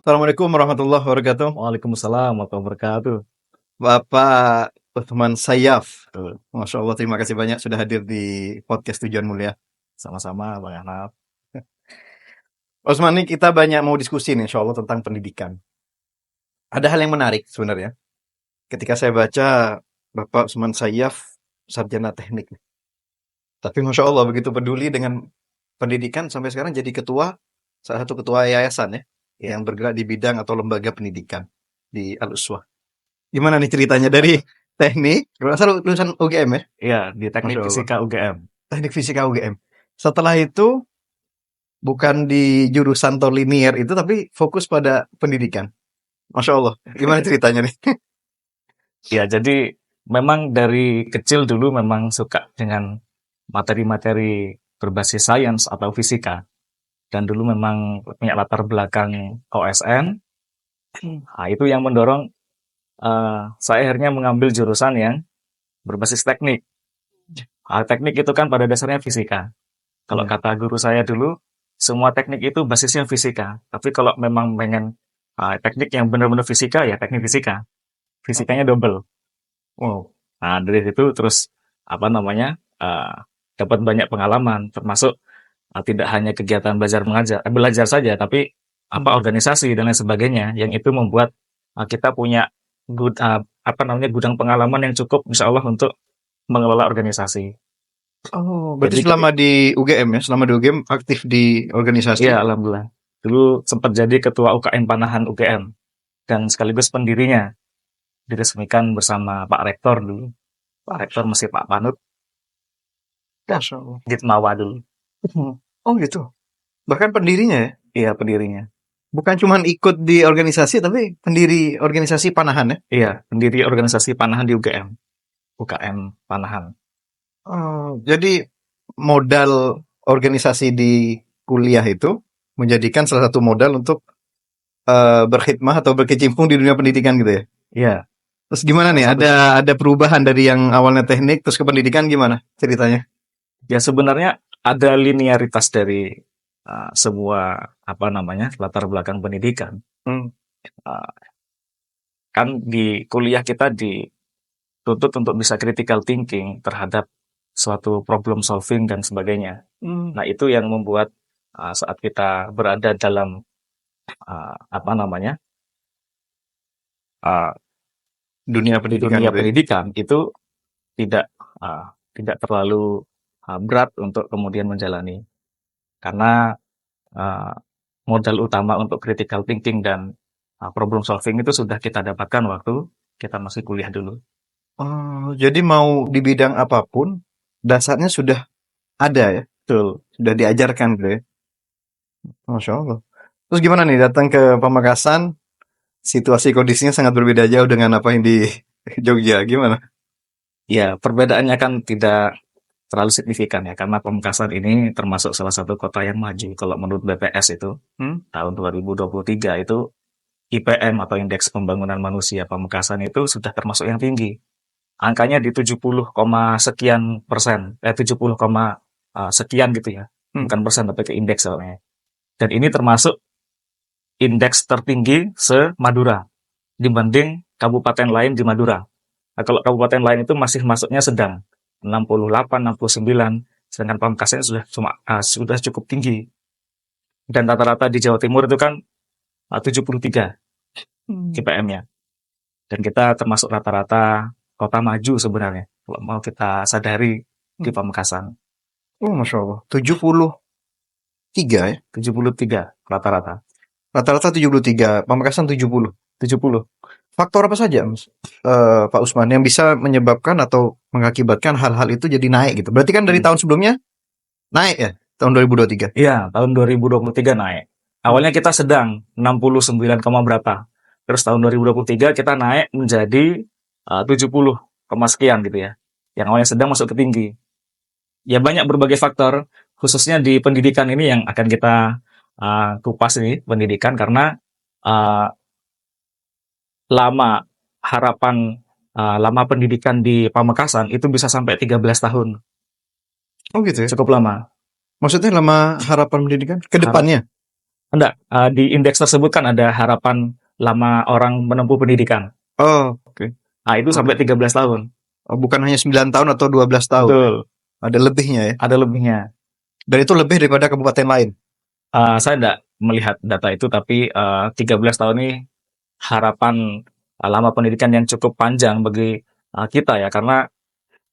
Assalamualaikum warahmatullahi wabarakatuh. Waalaikumsalam warahmatullahi wabarakatuh. Bapak Uthman Sayyaf. Masya Allah, terima kasih banyak sudah hadir di podcast Tujuan Mulia. Sama-sama Bang Ahnaf. Osman, ini kita banyak mau diskusi nih, insya Allah, tentang pendidikan. Ada hal yang menarik sebenarnya. Ketika saya baca Bapak Uthman Sayyaf, sarjana teknik. Tapi Masya Allah, begitu peduli dengan pendidikan, sampai sekarang jadi salah satu ketua yayasan yang bergerak di bidang atau lembaga pendidikan di Al-Uswah. Gimana nih ceritanya dari teknik? Kalau lulusan UGM ya? Iya, di teknik fisika UGM. Teknik fisika UGM. Setelah itu bukan di jurusan atau linear itu, tapi fokus pada pendidikan. Masya Allah. Gimana ceritanya nih? Ya, jadi memang dari kecil dulu memang suka dengan materi-materi berbasis sains atau fisika. Dan dulu memang punya latar belakang OSN. Nah, itu yang mendorong saya akhirnya mengambil jurusan yang berbasis teknik. Teknik itu kan pada dasarnya fisika. Kalau kata guru saya dulu, semua teknik itu basisnya fisika. Tapi kalau memang pengen teknik yang benar-benar fisika, ya teknik fisika. Fisikanya double. Wow. Nah, dari situ terus dapat banyak pengalaman, termasuk tidak hanya kegiatan belajar saja, tapi organisasi dan lain sebagainya, yang itu membuat kita punya gudang pengalaman yang cukup insya Allah untuk mengelola organisasi. Oh, berarti selama di UGM ya? Selama di UGM aktif di organisasi? Iya, alhamdulillah. Dulu sempat jadi ketua UKM Panahan UGM dan sekaligus pendirinya. Diresmikan bersama Pak Rektor dulu. Pak Rektor masih Pak Panut. Ditmawa dulu. Oh gitu. Bahkan pendirinya ya? Iya, pendirinya. Bukan cuma ikut di organisasi, tapi pendiri organisasi Panahan ya? Iya, pendiri organisasi Panahan di UGM. UKM Panahan. Oh, jadi modal organisasi di kuliah itu menjadikan salah satu modal untuk berkhidmah atau berkecimpung di dunia pendidikan gitu ya? Iya. Terus gimana nih? Ada perubahan dari yang awalnya teknik terus ke pendidikan, gimana ceritanya? Ya sebenarnya ada linearitas dari semua latar belakang pendidikan. Kan di kuliah kita dituntut untuk bisa critical thinking terhadap suatu problem solving dan sebagainya. Nah, itu yang membuat saat kita berada dalam dunia pendidikan itu tidak terlalu berat untuk kemudian menjalani, karena modal utama untuk critical thinking dan problem solving itu sudah kita dapatkan waktu kita masih kuliah dulu. Oh, jadi mau di bidang apapun dasarnya sudah ada ya? Betul. Sudah diajarkan gitu ya? Masya Allah. Terus gimana nih datang ke Pamekasan, situasi kondisinya sangat berbeda jauh dengan apa yang di Jogja, gimana? Ya, perbedaannya kan tidak terlalu signifikan ya, karena Pamekasan ini termasuk salah satu kota yang maju. Kalau menurut BPS itu, tahun 2023 itu IPM atau Indeks Pembangunan Manusia Pamekasan itu sudah termasuk yang tinggi. Angkanya di 70, sekian persen, 70, sekian gitu ya. Bukan persen, tapi ke indeks soalnya. Dan ini termasuk indeks tertinggi se-Madura dibanding kabupaten lain di Madura. Nah, kalau kabupaten lain itu masih masuknya sedang, 68, 69, sedangkan Pamekasan sudah cukup tinggi. Dan rata-rata di Jawa Timur itu kan 73 IPM-nya. Dan kita termasuk rata-rata kota maju sebenarnya, kalau mau kita sadari di Pamekasan. Oh, Masya Allah. 73 ya? 73 rata-rata. Rata-rata 73, Pamekasan 70. Faktor apa saja, Pak Usman, yang bisa menyebabkan atau mengakibatkan hal-hal itu jadi naik gitu? Berarti kan dari tahun sebelumnya naik ya? Tahun 2023? Iya, tahun 2023 naik. Awalnya kita sedang 69, berapa. Terus tahun 2023 kita naik menjadi 70, sekian gitu ya. Yang awalnya sedang masuk ke tinggi. Ya banyak berbagai faktor, khususnya di pendidikan ini yang akan kita kupas ini, pendidikan, karena lama pendidikan di Pamekasan itu bisa sampai 13 tahun. Oh gitu ya? Cukup lama. Maksudnya lama harapan pendidikan? Ke depannya? Enggak, di indeks tersebut kan ada harapan lama orang menempuh pendidikan. Oh, oke. Nah, itu sampai 13 tahun. Oh, bukan hanya 9 tahun atau 12 tahun. Betul, Ada lebihnya ya. ada lebihnya. Dan itu lebih daripada kabupaten lain. Saya enggak melihat data itu, tapi 13 tahun ini harapan lama pendidikan yang cukup panjang bagi kita ya, karena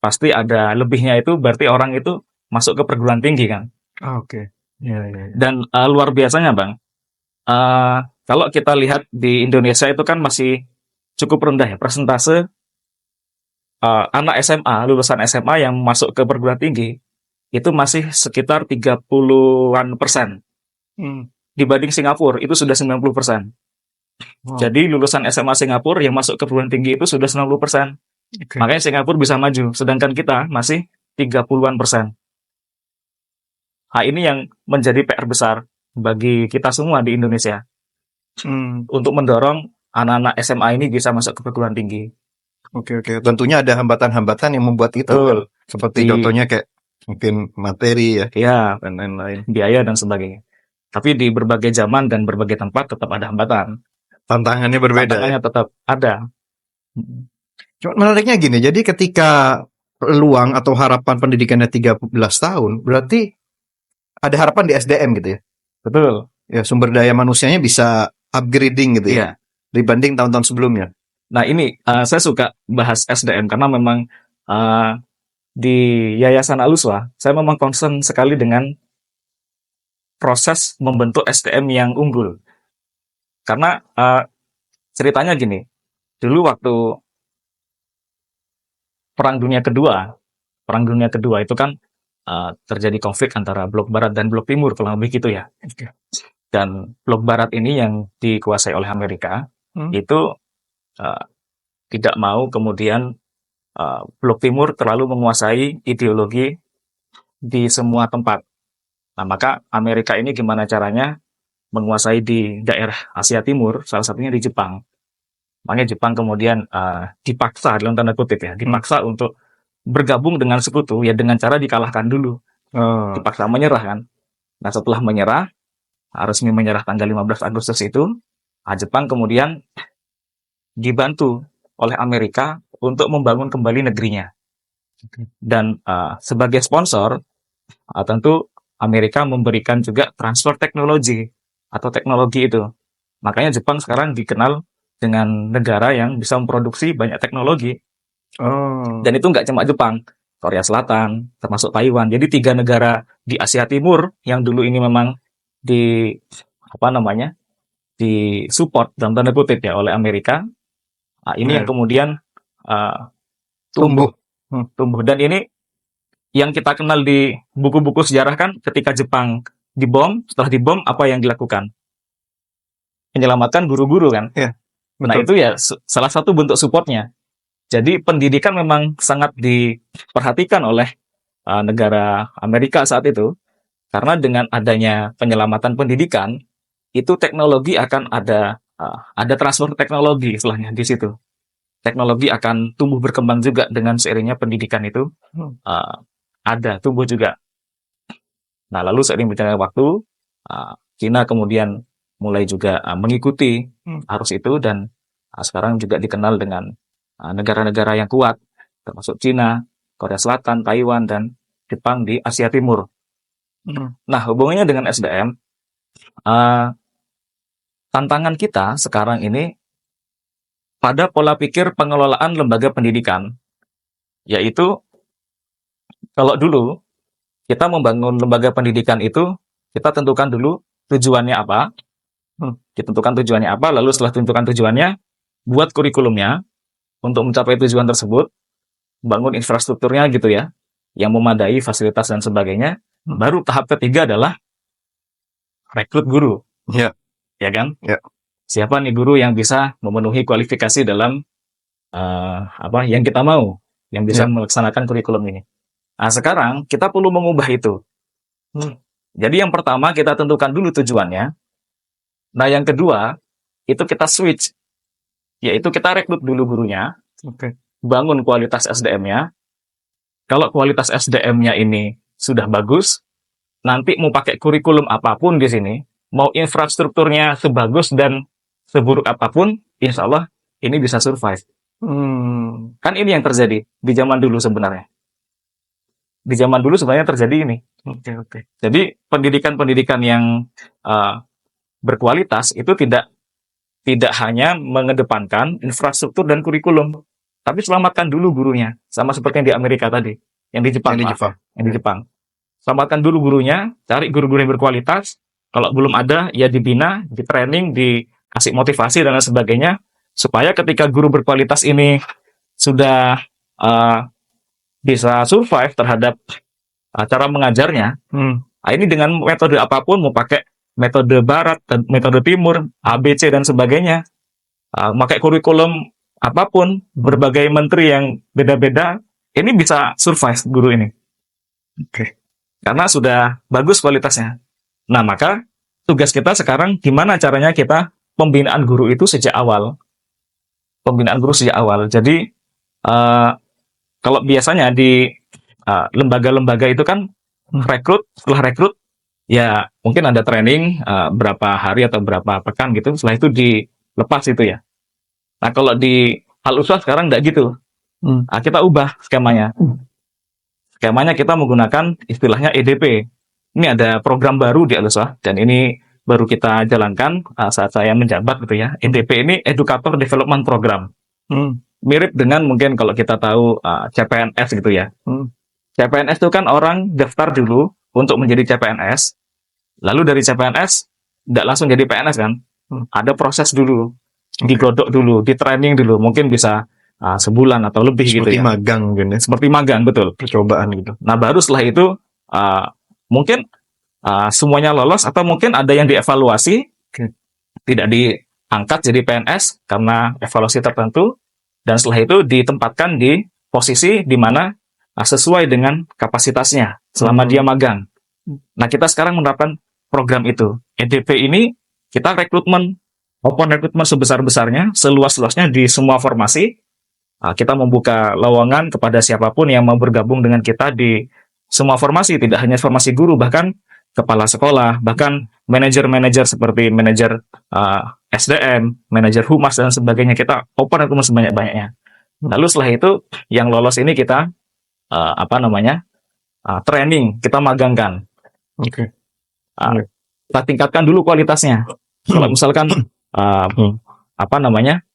pasti ada lebihnya itu berarti orang itu masuk ke perguruan tinggi kan. Oke. Ya, ya, ya. Dan luar biasanya Bang, kalau kita lihat di Indonesia itu kan masih cukup rendah ya persentase anak SMA, lulusan SMA yang masuk ke perguruan tinggi itu masih sekitar 30-an%. Dibanding Singapura itu sudah 90%. Wow. Jadi lulusan SMA Singapura yang masuk ke perguruan tinggi itu sudah 90%. Oke. Makanya Singapura bisa maju, sedangkan kita masih 30-an%. Nah, ini yang menjadi PR besar bagi kita semua di Indonesia untuk mendorong anak-anak SMA ini bisa masuk ke perguruan tinggi. Oke, oke. Tentunya ada hambatan-hambatan yang membuat itu. Betul. Seperti contohnya kayak mungkin materi ya Ya, dan lain-lain. biaya dan sebagainya. Tapi di berbagai zaman dan berbagai tempat tetap ada hambatan. Tantangannya berbeda. Tantangannya tetap ada. Cuma menariknya gini, jadi ketika peluang atau harapan pendidikannya 13 tahun, berarti ada harapan di SDM gitu ya. Betul. Ya, sumber daya manusianya bisa upgrading gitu ya. Iya. Dibanding tahun-tahun sebelumnya. Nah, ini saya suka bahas SDM karena memang di Yayasan Aluswa, saya memang concern sekali dengan proses membentuk SDM yang unggul. Karena ceritanya gini, dulu waktu Perang Dunia Kedua itu kan terjadi konflik antara blok barat dan blok timur, kalau lebih gitu ya. Dan blok barat ini yang dikuasai oleh Amerika, itu tidak mau kemudian blok timur terlalu menguasai ideologi di semua tempat. Nah, maka Amerika ini gimana caranya menguasai di daerah Asia Timur, salah satunya di Jepang. Makanya Jepang kemudian dipaksa, dalam tanda kutip ya, dipaksa untuk bergabung dengan sekutu, ya dengan cara dikalahkan dulu. Dipaksa menyerah kan. Nah, setelah menyerah, resmi menyerah tanggal 15 Agustus itu, Jepang kemudian dibantu oleh Amerika untuk membangun kembali negerinya. Dan sebagai sponsor, tentu Amerika memberikan juga transfer teknologi atau teknologi itu. Makanya Jepang sekarang dikenal dengan negara yang bisa memproduksi banyak teknologi. Dan itu nggak cuma Jepang, Korea Selatan, termasuk Taiwan. Jadi 3 negara di Asia Timur yang dulu ini memang disupport dalam tanda kutip ya oleh Amerika. Ini yang kemudian tumbuh. Dan ini yang kita kenal di buku-buku sejarah kan, ketika Jepang dibom, setelah dibom apa yang dilakukan? Menyelamatkan guru-guru kan? Ya, nah, itu ya salah satu bentuk supportnya. Jadi pendidikan memang sangat diperhatikan oleh negara Amerika saat itu, karena dengan adanya penyelamatan pendidikan, itu teknologi akan ada transfer teknologi istilahnya di situ. Teknologi akan tumbuh berkembang juga dengan seiringnya pendidikan itu tumbuh juga. Nah, lalu seiring berjalannya waktu, Cina kemudian mulai juga mengikuti arus itu, dan sekarang juga dikenal dengan negara-negara yang kuat, termasuk Cina, Korea Selatan, Taiwan, dan Jepang di Asia Timur. Nah, hubungannya dengan SDM, tantangan kita sekarang ini pada pola pikir pengelolaan lembaga pendidikan, yaitu kalau dulu kita membangun lembaga pendidikan itu, kita tentukan dulu tujuannya apa, lalu setelah tentukan tujuannya, buat kurikulumnya untuk mencapai tujuan tersebut, bangun infrastrukturnya gitu ya, yang memadai, fasilitas dan sebagainya. Baru tahap ketiga adalah rekrut guru. Ya kan? Ya. Siapa nih guru yang bisa memenuhi kualifikasi dalam yang kita mau, yang bisa melaksanakan kurikulum ini. Nah, sekarang kita perlu mengubah itu. Jadi yang pertama kita tentukan dulu tujuannya. Nah, yang kedua itu kita switch, yaitu kita rekrut dulu gurunya, bangun kualitas SDM-nya. Kalau kualitas SDM-nya ini sudah bagus, nanti mau pakai kurikulum apapun di sini, mau infrastrukturnya sebagus dan seburuk apapun, insya Allah ini bisa survive. Kan ini yang terjadi di zaman dulu sebenarnya. Di zaman dulu sebenarnya terjadi ini. Oke. Jadi pendidikan-pendidikan yang berkualitas itu tidak hanya mengedepankan infrastruktur dan kurikulum, tapi selamatkan dulu gurunya. Sama seperti yang di Amerika tadi, yang di Jepang, yang di Jepang. Selamatkan dulu gurunya, cari guru-guru yang berkualitas. Kalau belum ada, ya dibina, di training, dikasih motivasi dan lain sebagainya, supaya ketika guru berkualitas ini sudah bisa survive terhadap cara mengajarnya, ini dengan metode apapun, mau pakai metode barat dan metode timur, ABC dan sebagainya, pakai kurikulum apapun, berbagai menteri yang beda-beda, ini bisa survive guru ini. Oke. Karena sudah bagus kualitasnya. Nah, maka tugas kita sekarang gimana caranya kita pembinaan guru itu sejak awal. Pembinaan guru sejak awal. Jadi, kalau biasanya di lembaga-lembaga itu kan setelah rekrut, ya mungkin ada training berapa hari atau berapa pekan gitu, setelah itu dilepas itu ya. Nah, kalau di Al-Uswah sekarang enggak gitu. Kita ubah skemanya. Skemanya kita menggunakan istilahnya EDP. Ini ada program baru di Al-Uswah, dan ini baru kita jalankan saat saya menjabat gitu ya. EDP ini Educator Development Program. Mirip dengan mungkin kalau kita tahu CPNS gitu ya. CPNS itu kan orang daftar dulu untuk menjadi CPNS, lalu dari CPNS tidak langsung jadi PNS kan. Ada proses dulu, digodok dulu, di training dulu, mungkin bisa sebulan atau lebih Seperti gitu ya. magang mungkin ya. Seperti magang, betul. Percobaan gitu. Nah, baru setelah itu mungkin semuanya lolos, atau mungkin ada yang dievaluasi, tidak diangkat jadi PNS karena evaluasi tertentu, dan setelah itu ditempatkan di posisi di mana sesuai dengan kapasitasnya selama dia magang. Nah, kita sekarang menerapkan program itu. EDP ini kita open rekrutmen sebesar-besarnya, seluas-luasnya di semua formasi. Kita membuka lowongan kepada siapapun yang mau bergabung dengan kita di semua formasi, tidak hanya formasi guru, bahkan kepala sekolah, bahkan manajer-manajer seperti manajer SDM, manajer humas dan sebagainya, kita open rekrutmen sebanyak-banyaknya. Lalu setelah itu yang lolos ini kita training, kita magangkan. Oke. Kita tingkatkan dulu kualitasnya. Kalau misalkan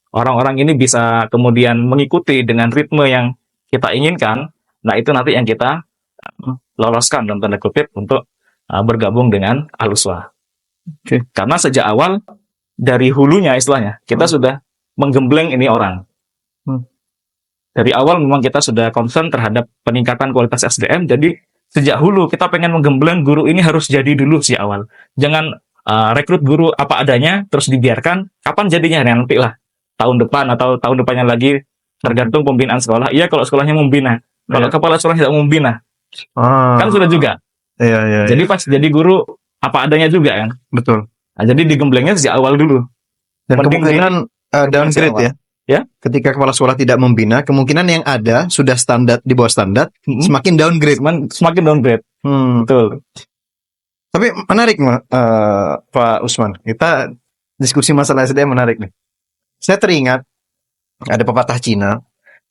orang-orang ini bisa kemudian mengikuti dengan ritme yang kita inginkan, nah itu nanti yang kita loloskan dalam tanda kutip untuk bergabung dengan Al-Uswah. Karena sejak awal dari hulunya istilahnya kita sudah menggembleng ini orang. Dari awal memang kita sudah concern terhadap peningkatan kualitas SDM, jadi sejak hulu kita pengen menggembleng guru ini harus jadi dulu sejak awal. Jangan rekrut guru apa adanya terus dibiarkan, kapan jadinya nanti lah. Tahun depan atau tahun depannya lagi, tergantung pembinaan sekolah. Iya, kalau sekolahnya membina. Kalau kepala sekolah tidak membina, kan sudah juga. Iya. Jadi pas jadi guru apa adanya juga kan. Betul. Nah, jadi digemblengnya sejak awal dulu. Dan kemungkinan downgrade ya. Ya. Ketika kepala sekolah tidak membina, kemungkinan yang ada sudah standar di bawah standar, semakin downgrade. Semakin downgrade. Betul. Tapi menarik Pak Usman. Kita diskusi masalah SDM menarik nih. Saya teringat ada pepatah Cina,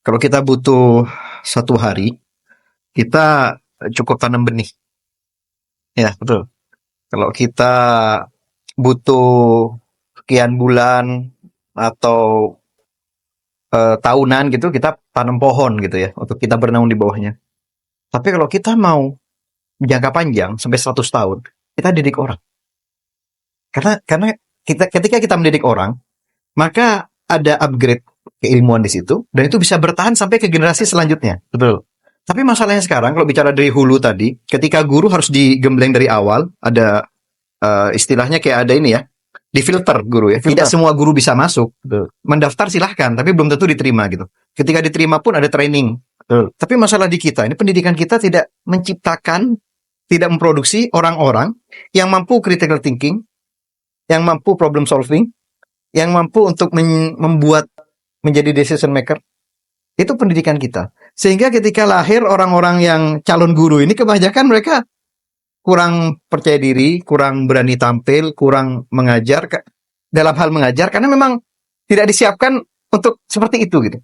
kalau kita butuh 1 hari, kita cukup tanam benih. Ya, betul. Kalau kita butuh sekian bulan atau tahunan gitu, kita tanam pohon gitu ya, untuk kita bernaung di bawahnya. Tapi kalau kita mau jangka panjang sampai 100 tahun, kita didik orang. Karena ketika kita mendidik orang, maka ada upgrade keilmuan di situ, dan itu bisa bertahan sampai ke generasi selanjutnya. Betul. Tapi masalahnya sekarang, kalau bicara dari hulu tadi, ketika guru harus digembleng dari awal, ada istilahnya kayak ada ini ya, difilter guru ya. Tidak semua guru bisa masuk. Betul. Mendaftar silahkan, tapi belum tentu diterima gitu. Ketika diterima pun ada training. Betul. Tapi masalah di kita, ini pendidikan kita tidak menciptakan, tidak memproduksi orang-orang yang mampu critical thinking, yang mampu problem solving, yang mampu untuk membuat menjadi decision maker. Itu pendidikan kita. Sehingga ketika lahir orang-orang yang calon guru ini, kebanyakan mereka kurang percaya diri, kurang berani tampil, kurang mengajar dalam hal mengajar karena memang tidak disiapkan untuk seperti itu gitu.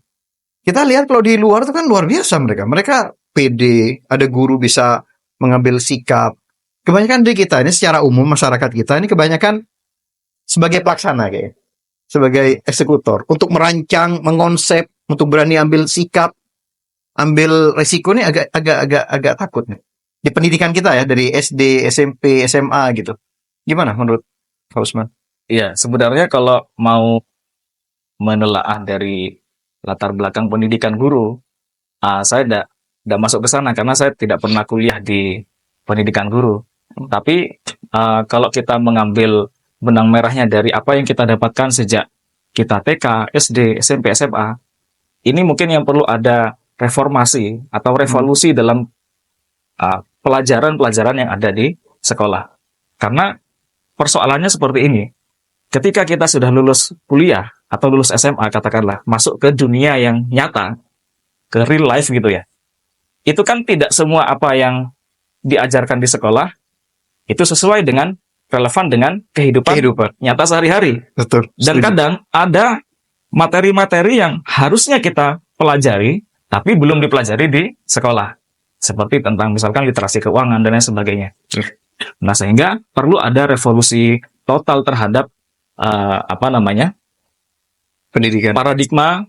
Kita lihat kalau di luar itu kan luar biasa mereka. Mereka pede, ada guru bisa mengambil sikap. Kebanyakan di kita ini secara umum masyarakat kita ini kebanyakan sebagai pelaksana kayak, sebagai eksekutor untuk merancang, mengonsep, untuk berani ambil sikap, ambil resiko ini agak takut nih. Di pendidikan kita ya dari SD, SMP, SMA gitu. Gimana menurut Pak Usman? Iya, sebenarnya kalau mau menelaah dari latar belakang pendidikan guru, saya tidak masuk ke sana karena saya tidak pernah kuliah di pendidikan guru. Tapi kalau kita mengambil benang merahnya dari apa yang kita dapatkan sejak kita TK, SD, SMP, SMA, ini mungkin yang perlu ada reformasi atau revolusi dalam pelajaran-pelajaran yang ada di sekolah. Karena persoalannya seperti ini. Ketika kita sudah lulus kuliah atau lulus SMA katakanlah, masuk ke dunia yang nyata, ke real life gitu ya. Itu kan tidak semua apa yang diajarkan di sekolah itu sesuai dengan relevan dengan kehidupan nyata sehari-hari. Betul. Dan kadang ada materi-materi yang harusnya kita pelajari tapi belum dipelajari di sekolah. Seperti tentang misalkan literasi keuangan dan lain sebagainya. Nah, sehingga perlu ada revolusi total terhadap pendidikan, paradigma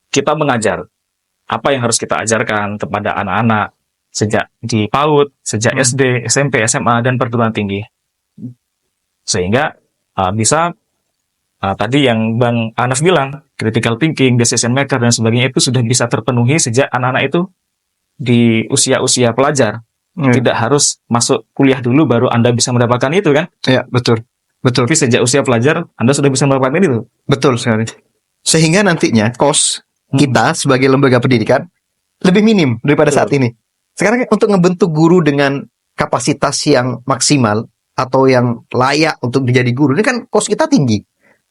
kita mengajar. Apa yang harus kita ajarkan kepada anak-anak sejak di PAUD, sejak SD, SMP, SMA, dan perguruan tinggi. Sehingga bisa tadi yang Bang Anas bilang, critical thinking, decision maker, dan sebagainya itu sudah bisa terpenuhi sejak anak-anak itu di usia-usia pelajar. Tidak harus masuk kuliah dulu baru Anda bisa mendapatkan itu kan? Iya, betul. Betul. Tapi sejak usia pelajar Anda sudah bisa mendapatkan itu. Betul sekali. Sehingga nantinya cost kita sebagai lembaga pendidikan lebih minim daripada saat ini. Sekarang untuk ngebentuk guru dengan kapasitas yang maksimal atau yang layak untuk menjadi guru, ini kan cost kita tinggi.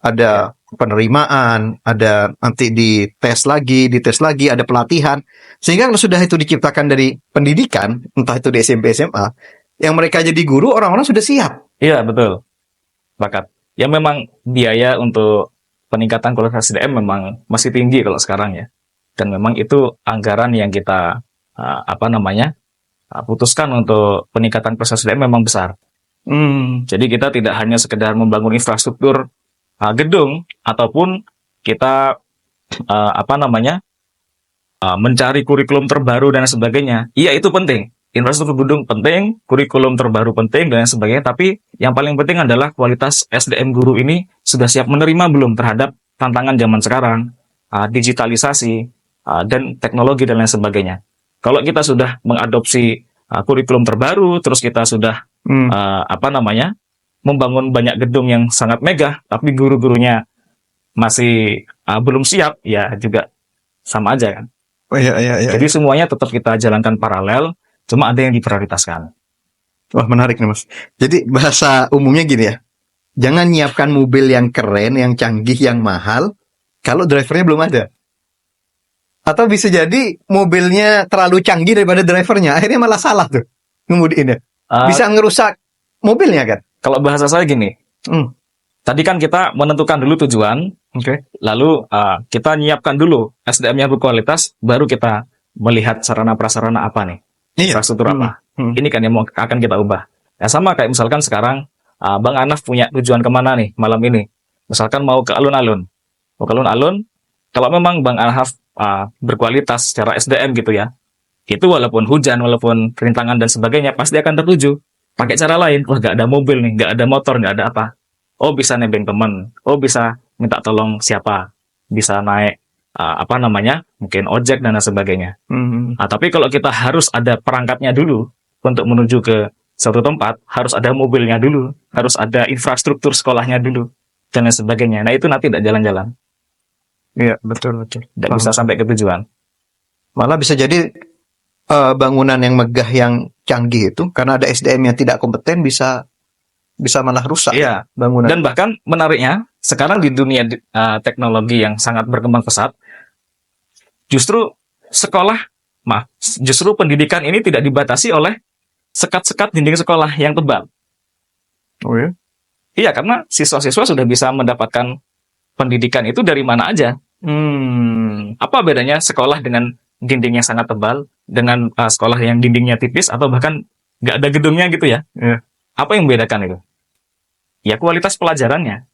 Ada penerimaan, ada nanti dites lagi, ada pelatihan. Sehingga kalau sudah itu diciptakan dari pendidikan, entah itu di SMP, SMA, yang mereka jadi guru, orang-orang sudah siap. Iya, betul. Bakat. Ya memang biaya untuk peningkatan kualitas SDM memang masih tinggi kalau sekarang ya. Dan memang itu anggaran yang kita putuskan untuk peningkatan kualitas SDM memang besar. Jadi kita tidak hanya sekedar membangun infrastruktur gedung ataupun kita mencari kurikulum terbaru dan sebagainya. Iya, itu penting. Infrastruktur gedung penting, kurikulum terbaru penting dan sebagainya, tapi yang paling penting adalah kualitas SDM guru ini sudah siap menerima belum terhadap tantangan zaman sekarang, digitalisasi dan teknologi dan lain sebagainya. Kalau kita sudah mengadopsi kurikulum terbaru, terus kita sudah membangun banyak gedung yang sangat megah, tapi guru-gurunya masih belum siap, ya juga sama aja kan. Iya. Jadi semuanya tetap kita jalankan paralel, cuma ada yang diprioritaskan. Wah, menarik nih Mas. Jadi bahasa umumnya gini ya, jangan nyiapkan mobil yang keren, yang canggih, yang mahal, kalau drivernya belum ada. Atau bisa jadi mobilnya terlalu canggih daripada drivernya, akhirnya malah salah tuh ngemudiinnya. Bisa ngerusak mobilnya kan? Kalau bahasa saya gini, tadi kan kita menentukan dulu tujuan, lalu kita nyiapkan dulu SDM yang berkualitas, baru kita melihat sarana prasarana apa nih, infrastruktur apa. Ini kan yang akan kita ubah. Ya sama kayak misalkan sekarang Bang Anaf punya tujuan kemana nih malam ini. Misalkan mau ke alun-alun. Kalau memang Bang Anaf berkualitas secara SDM gitu ya, itu walaupun hujan, walaupun rintangan dan sebagainya, pasti akan tertuju. Pakai cara lain, wah gak ada mobil nih, gak ada motor, gak ada apa. Oh bisa nebeng temen, oh bisa minta tolong siapa, bisa naik mungkin ojek dan sebagainya. Tapi kalau kita harus ada perangkatnya dulu untuk menuju ke suatu tempat, harus ada mobilnya dulu, harus ada infrastruktur sekolahnya dulu dan lain sebagainya. Nah itu nanti tidak jalan-jalan. Iya, betul. Tidak bisa sampai ke tujuan. Malah bisa jadi bangunan yang megah yang canggih itu karena ada SDM yang tidak kompeten bisa malah rusak. Iya, bangunan. Dan bahkan menariknya sekarang di dunia teknologi yang sangat berkembang pesat, justru pendidikan ini tidak dibatasi oleh sekat-sekat dinding sekolah yang tebal. Oh ya? Iya, karena siswa-siswa sudah bisa mendapatkan pendidikan itu dari mana aja. Apa bedanya sekolah dengan dinding yang sangat tebal dengan sekolah yang dindingnya tipis atau bahkan nggak ada gedungnya gitu ya? Iya. Apa yang membedakan itu? Ya kualitas pelajarannya,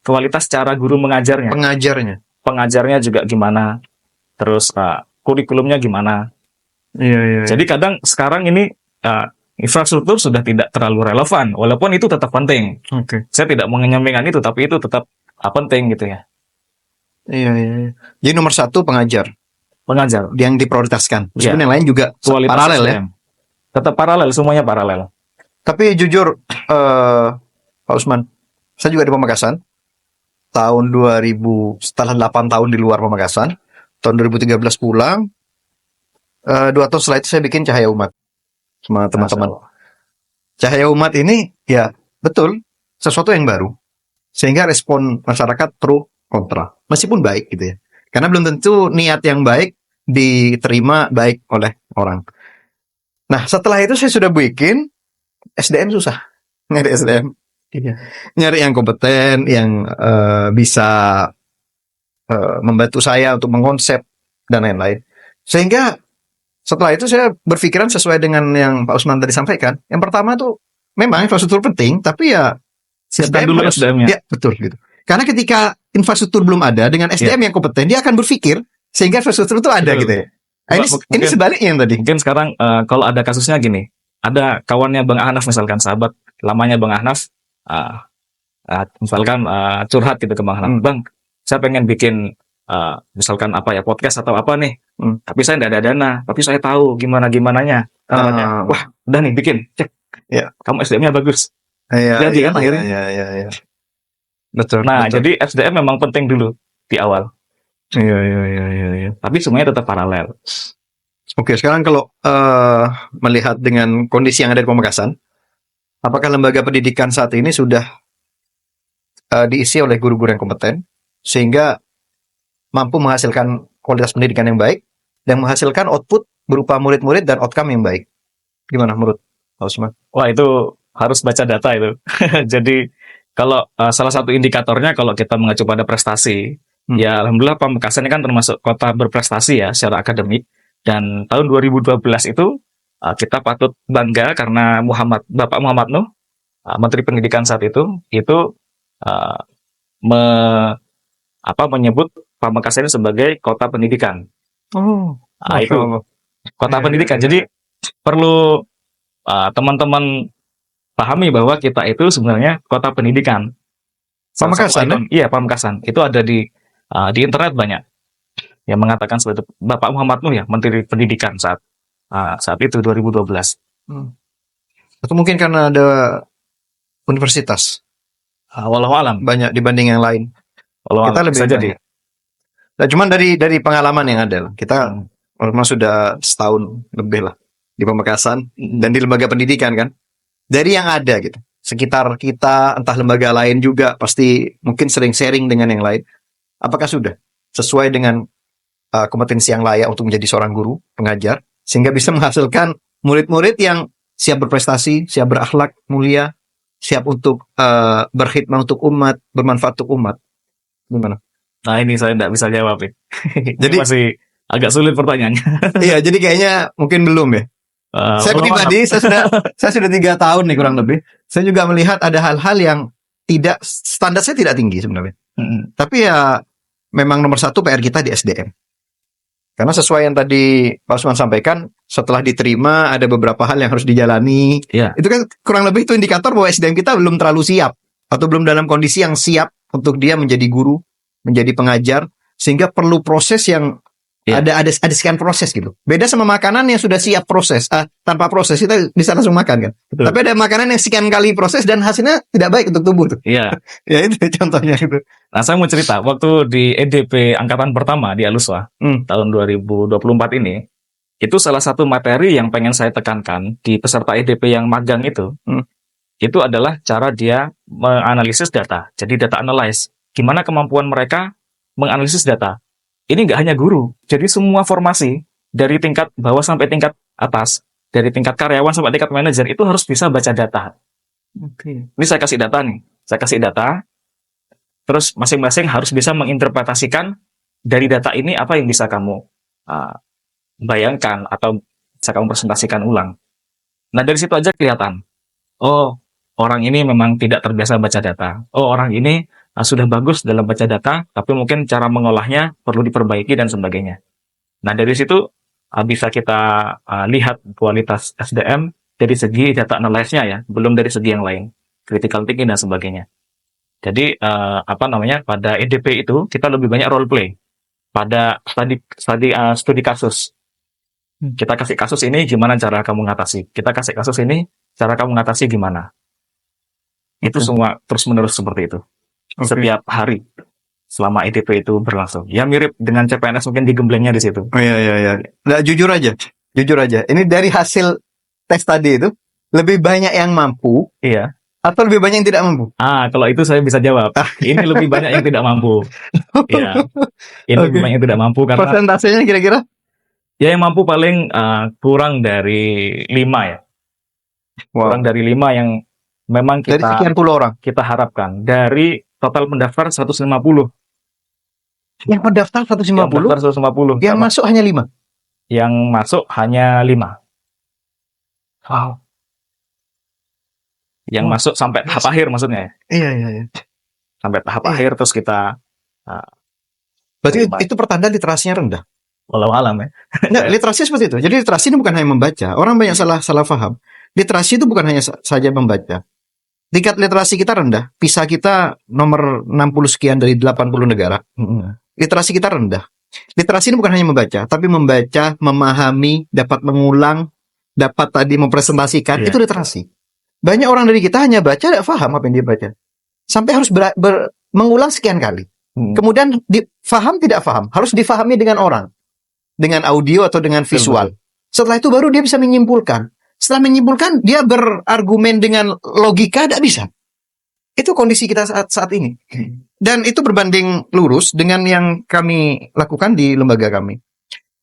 kualitas cara guru mengajarnya, Pengajarnya. juga gimana, terus kurikulumnya gimana. Iya. Jadi kadang sekarang ini infrastruktur sudah tidak terlalu relevan, walaupun itu tetap penting. Oke. Saya tidak menyampaikan itu, tapi itu tetap penting gitu ya. Iya. Jadi nomor satu pengajar Pengajar, yang diprioritaskan. Meskipun Iya. yang lain juga kualitas paralel ya. SDM. Tetap paralel, semuanya paralel. Tapi jujur, Pak Usman, saya juga di Pamekasan. Tahun 2000, setelah 8 tahun di luar Pamekasan, tahun 2013 pulang. 2 tahun setelah itu saya bikin Cahaya Umat sama teman-teman. Cahaya Umat ini ya betul sesuatu yang baru, sehingga respon masyarakat pro kontra, meskipun baik gitu ya. Karena belum tentu niat yang baik diterima baik oleh orang. Nah, setelah itu saya sudah bikin SDM susah. Nyari SDM. Nyari yang kompeten, yang bisa membantu saya untuk mengkonsep dan lain-lain. Sehingga setelah itu saya berpikiran sesuai dengan yang Pak Usman tadi sampaikan. Yang pertama tuh memang infrastruktur penting, tapi ya Siapkan dulu SDM-nya. Ya, betul gitu. Karena ketika infrastruktur belum ada, dengan SDM yang kompeten, dia akan berpikir sehingga infrastruktur itu ada Betul. gitu ya. Nah, ini sebaliknya yang tadi. Mungkin sekarang kalau ada kasusnya gini, ada kawannya Bang Ahnaf misalkan, sahabat lamanya Bang Ahnaf, misalkan curhat gitu ke Bang Ahnaf, Bang, saya pengen bikin misalkan apa ya, podcast atau apa nih, tapi saya tidak ada dana, tapi saya tahu gimananya. Wah, udah nih bikin, cek, Ya. kamu SDM-nya bagus. Jadi kan akhirnya. Iya. Betul. Nah, jadi SDM memang penting dulu di awal. Iya. Tapi semuanya tetap paralel. Oke, sekarang kalau melihat dengan kondisi yang ada di Pamekasan, apakah lembaga pendidikan saat ini sudah diisi oleh guru-guru yang kompeten sehingga mampu menghasilkan kualitas pendidikan yang baik dan menghasilkan output berupa murid-murid dan outcome yang baik? Gimana menurut Pak Usman? Wah, itu harus baca data itu. Jadi kalau salah satu indikatornya kalau kita mengacu pada prestasi, ya alhamdulillah Pamekasan ini kan termasuk kota berprestasi ya secara akademik. Dan tahun 2012 itu kita patut bangga karena Bapak Muhammad Nuh, Menteri Pendidikan saat itu menyebut Pamekasan ini sebagai kota pendidikan. Itu kota pendidikan. Jadi perlu teman-teman pahami bahwa kita itu sebenarnya kota pendidikan. Pamekasan? Iya, Pamekasan. Itu ada di internet banyak yang mengatakan seperti itu. Bapak Muhammad Nuh ya, Menteri Pendidikan saat itu 2012. Atau mungkin karena ada universitas. Wallahu alam. Banyak dibanding yang lain. Kita lebih bisa jadi. Nah, cuman dari pengalaman yang ada, kita memang sudah setahun lebih lah di Pamekasan dan di lembaga pendidikan kan. Dari yang ada gitu, sekitar kita, entah lembaga lain juga pasti mungkin sering sharing dengan yang lain. Apakah sudah sesuai dengan kompetensi yang layak untuk menjadi seorang guru, pengajar, sehingga bisa menghasilkan murid-murid yang siap berprestasi, siap berakhlak mulia, siap untuk berkhidmat untuk umat, bermanfaat untuk umat? Gimana? Nah, ini saya tidak bisa jawab ya. Jadi masih agak sulit pertanyaannya. Iya, jadi kayaknya mungkin belum ya. Saya pribadi, saya sudah 3 tahun nih kurang lebih. Saya juga melihat ada hal-hal yang standar saya tidak tinggi sebenarnya. Tapi ya memang nomor satu PR kita di SDM. Karena sesuai yang tadi Pak Usman sampaikan, setelah diterima ada beberapa hal yang harus dijalani. Ya. Itu kan kurang lebih itu indikator bahwa SDM kita belum terlalu siap atau belum dalam kondisi yang siap untuk dia menjadi guru, menjadi pengajar, sehingga perlu proses yang ada sekian proses gitu. Beda sama makanan yang sudah siap proses, tanpa proses kita bisa langsung makan kan. Betul. Tapi ada makanan yang sekian kali proses dan hasilnya tidak baik untuk tubuh tuh. Iya. Ya itu contohnya itu. Nah, saya mau cerita waktu di EDP angkatan pertama di Aluswa tahun 2024 ini, itu salah satu materi yang pengen saya tekankan di peserta EDP yang magang itu adalah cara dia menganalisis data. Jadi data analyze. Gimana kemampuan mereka menganalisis data. Ini nggak hanya guru, jadi semua formasi dari tingkat bawah sampai tingkat atas dari tingkat karyawan sampai tingkat manajer itu harus bisa baca data. Oke. Ini saya kasih data nih, saya kasih data, terus masing-masing harus bisa menginterpretasikan dari data ini apa yang bisa kamu uh, bayangkan atau bisa kamu presentasikan ulang. Nah dari situ aja kelihatan, oh orang ini memang tidak terbiasa baca data. Oh orang ini sudah bagus dalam baca data, tapi mungkin cara mengolahnya perlu diperbaiki dan sebagainya. Nah dari situ bisa kita lihat kualitas SDM dari segi data analysis-nya ya, belum dari segi yang lain, critical thinking dan sebagainya. Jadi pada EDP itu kita lebih banyak role play. Pada studi kasus, kita kasih kasus ini gimana cara kamu ngatasi. Kita kasih kasus ini cara kamu ngatasi gimana. Itu semua terus-menerus seperti itu. Setiap hari selama EDP itu berlangsung. Ya mirip dengan CPNS mungkin digemblengnya di situ. Oh iya. Nah, jujur aja. Ini dari hasil tes tadi itu lebih banyak yang mampu. Iya. Atau lebih banyak yang tidak mampu? Kalau itu saya bisa jawab. Ini lebih banyak yang tidak mampu. Iya. Ini lebih banyak yang tidak mampu karena persentasenya kira-kira? Ya yang mampu paling kurang dari 5 ya. Kurang dari 5 yang memang kita dari sekian puluh orang kita harapkan. Dari total pendaftar 150. Yang pendaftar 150? Yang masuk hanya 5? Yang masuk hanya 5. Wow. Yang masuk sampai tahap akhir maksudnya. Iya. Sampai tahap akhir terus kita berarti itu pertanda literasinya rendah. Walau alam ya. Nah, literasi seperti itu. Jadi literasi ini bukan hanya membaca. Orang banyak salah paham. Literasi itu bukan hanya saja membaca. Tingkat literasi kita rendah. PISA kita nomor 60 sekian dari 80 negara. Literasi kita rendah. Literasi ini bukan hanya membaca, tapi membaca, memahami, dapat mengulang, dapat tadi mempresentasikan. Itu literasi. Banyak orang dari kita hanya baca, tidak paham apa yang dia baca. Sampai harus mengulang sekian kali. Kemudian faham, tidak paham. Harus difahami dengan orang. Dengan audio atau dengan visual. Setelah itu baru dia bisa menyimpulkan. Setelah menyimpulkan, dia berargumen dengan logika, tidak bisa. Itu kondisi kita saat ini. Dan itu berbanding lurus dengan yang kami lakukan di lembaga kami.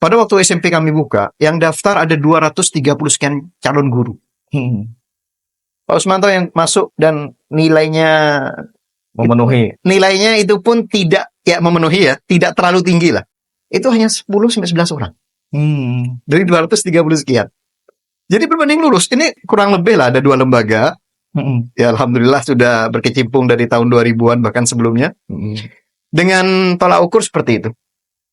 Pada waktu SMP kami buka, yang daftar ada 230 sekian calon guru. Pak Usmanto yang masuk dan nilainya memenuhi. Nilainya itu pun tidak memenuhi ya, tidak terlalu tinggi lah. Itu hanya 10-11 orang. Dari 230 sekian. Jadi berbanding lurus. Ini kurang lebih lah ada 2 lembaga. Ya alhamdulillah sudah berkecimpung dari tahun 2000-an bahkan sebelumnya. Dengan tolak ukur seperti itu.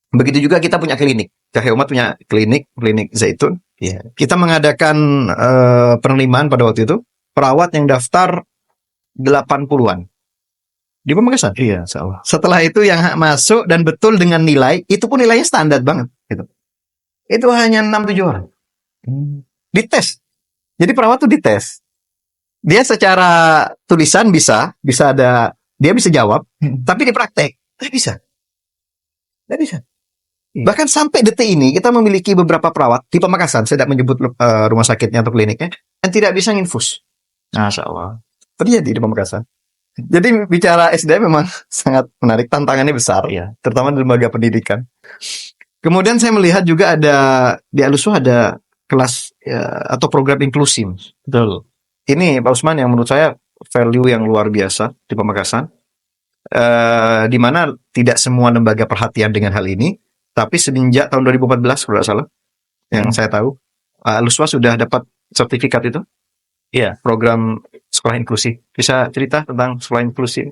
Begitu juga kita punya klinik. Cahaya Umat punya klinik Zaitun. Kita mengadakan penerimaan pada waktu itu. Perawat yang daftar 80-an. Di Pamekasan. Iya, insyaallah. Setelah itu yang masuk dan betul dengan nilai, itu pun nilainya standar banget. Gitu. Itu hanya 6-7 orang. Dites. Jadi perawat tuh dites. Dia secara tulisan bisa ada, dia bisa jawab, tapi di praktek, tidak bisa. Bahkan sampai detik ini, kita memiliki beberapa perawat di Pamekasan, saya tidak menyebut rumah sakitnya atau kliniknya, yang tidak bisa nginfus. Masyaallah. Terjadi di Pamekasan. Jadi bicara SDM memang sangat menarik, tantangannya besar, terutama di lembaga pendidikan. Kemudian saya melihat juga ada di Aluswa ada kelas atau program inklusif. Betul. Ini Pak Usman yang menurut saya value yang luar biasa di Pamekasan. Di mana tidak semua lembaga perhatian dengan hal ini, tapi semenjak tahun 2014 kalau tidak salah, yang saya tahu, Aluswa sudah dapat sertifikat itu. Iya. Program sekolah inklusif. Bisa cerita tentang sekolah inklusif?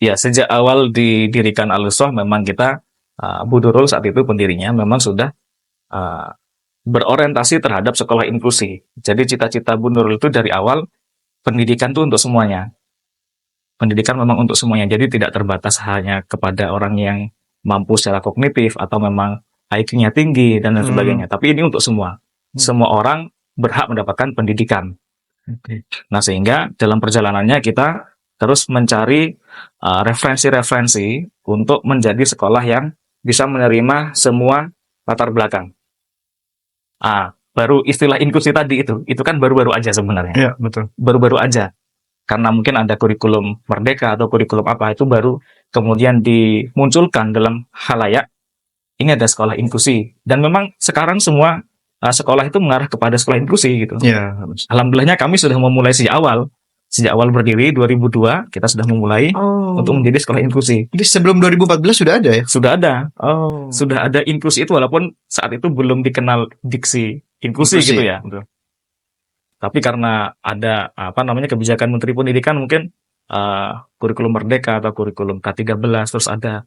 Ya, sejak awal didirikan Aluswa memang kita Bu Nurul saat itu pendirinya memang sudah berorientasi terhadap sekolah inklusi. Jadi cita-cita Bu Nurul itu dari awal pendidikan itu untuk semuanya. Pendidikan memang untuk semuanya. Jadi tidak terbatas hanya kepada orang yang mampu secara kognitif atau memang IQ-nya tinggi dan lain sebagainya. Tapi ini untuk semua. Semua orang berhak mendapatkan pendidikan. Nah, sehingga dalam perjalanannya kita terus mencari referensi-referensi untuk menjadi sekolah yang bisa menerima semua latar belakang. Baru istilah inklusi tadi itu kan baru-baru aja sebenarnya. Iya, betul. Baru-baru aja. Karena mungkin ada kurikulum merdeka atau kurikulum apa, itu baru kemudian dimunculkan dalam khalayak. Ini ada sekolah inklusi. Dan memang sekarang semua sekolah itu mengarah kepada sekolah inklusi gitu. Ya. Alhamdulillahnya kami sudah memulai sejak awal. Sejak awal berdiri 2002 kita sudah memulai untuk Oh. menjadi sekolah inklusi. Jadi sebelum 2014 sudah ada ya? Sudah ada. Oh. Sudah ada inklusi itu walaupun saat itu belum dikenal diksi inklusi Inklusi. gitu ya. Tapi karena ada kebijakan Menteri Pendidikan mungkin kurikulum Merdeka atau kurikulum K13 terus ada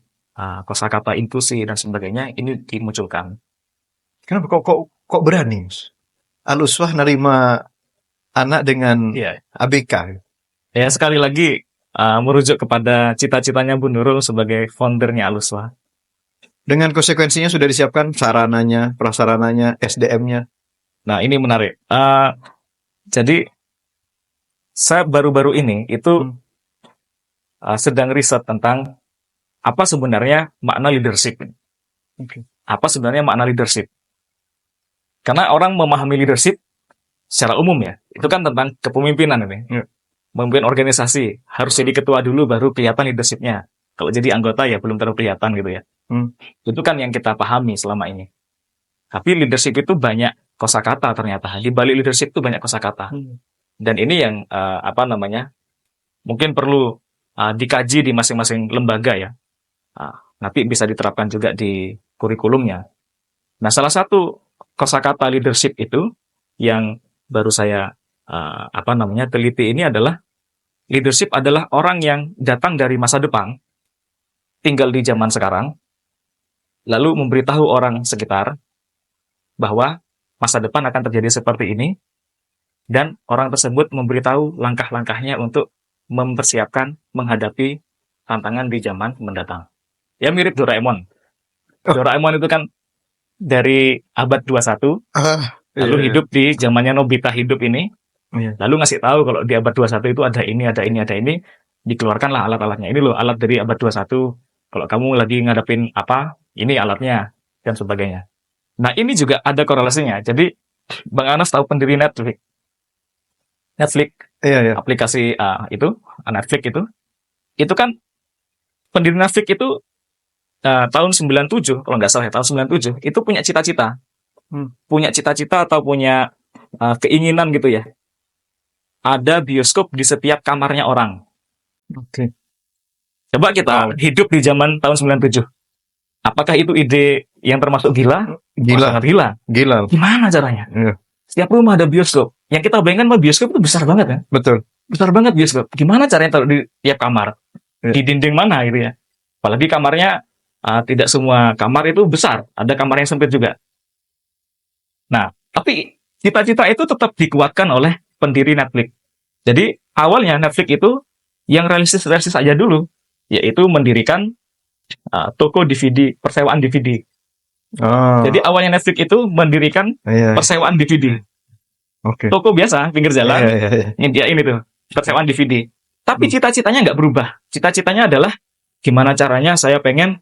kosakata inklusi dan sebagainya ini dimunculkan. Kenapa kok berani, Mas? Al-Uswah nerima anak dengan Iya. ABK. Ya sekali lagi merujuk kepada cita-citanya Bu Nurul sebagai foundernya Al-Uswah. Dengan konsekuensinya sudah disiapkan sarananya, prasarananya, SDM-nya. Nah ini menarik. Jadi saya baru-baru ini itu sedang riset tentang apa sebenarnya makna leadership. Apa sebenarnya makna leadership? Karena orang memahami leadership secara umum ya, itu kan tentang kepemimpinan ini. Memimpin organisasi, harus jadi ketua dulu baru kelihatan leadership-nya. Kalau jadi anggota ya belum terlalu kelihatan gitu ya. Itu kan yang kita pahami selama ini. Tapi leadership itu banyak kosakata ternyata. Di balik leadership itu banyak kosakata. Dan ini yang mungkin perlu dikaji di masing-masing lembaga ya. Nanti bisa diterapkan juga di kurikulumnya. Nah, salah satu kosakata leadership itu yang baru saya teliti ini adalah leadership adalah orang yang datang dari masa depan, tinggal di zaman sekarang, lalu memberitahu orang sekitar bahwa masa depan akan terjadi seperti ini, dan orang tersebut memberitahu langkah-langkahnya untuk mempersiapkan menghadapi tantangan di zaman mendatang. Ya mirip Doraemon. Doraemon itu kan dari abad 21, lalu hidup di zamannya Nobita hidup ini, lalu ngasih tahu kalau di abad 21 itu ada ini, dikeluarkanlah alat-alatnya. Ini loh alat dari abad 21, kalau kamu lagi ngadepin apa, ini alatnya, dan sebagainya. Nah ini juga ada korelasinya. Jadi Bang Anas tahu pendiri Netflix, aplikasi Netflix itu kan pendiri Netflix itu tahun 97 kalau nggak salah ya, tahun 97 itu punya cita-cita, atau punya keinginan gitu ya. Ada bioskop di setiap kamarnya orang. Coba kita hidup di zaman tahun 97. Apakah itu ide yang termasuk gila? Sangat gila. Gimana caranya? Setiap rumah ada bioskop. Yang kita bayangkan mah bioskop itu besar banget ya. Betul. Besar banget bioskop. Gimana caranya taruh di tiap kamar? Di dinding mana gitu ya? Apalagi kamarnya tidak semua kamar itu besar. Ada kamar yang sempit juga. Nah, tapi cita-cita itu tetap dikuatkan oleh pendiri Netflix. Jadi awalnya Netflix itu yang realistis aja dulu, yaitu mendirikan toko DVD, persewaan DVD. Jadi awalnya Netflix itu mendirikan persewaan DVD. Toko biasa, pinggir jalan, nyediain itu, persewaan DVD. Tapi cita-citanya nggak berubah. Cita-citanya adalah gimana caranya saya pengen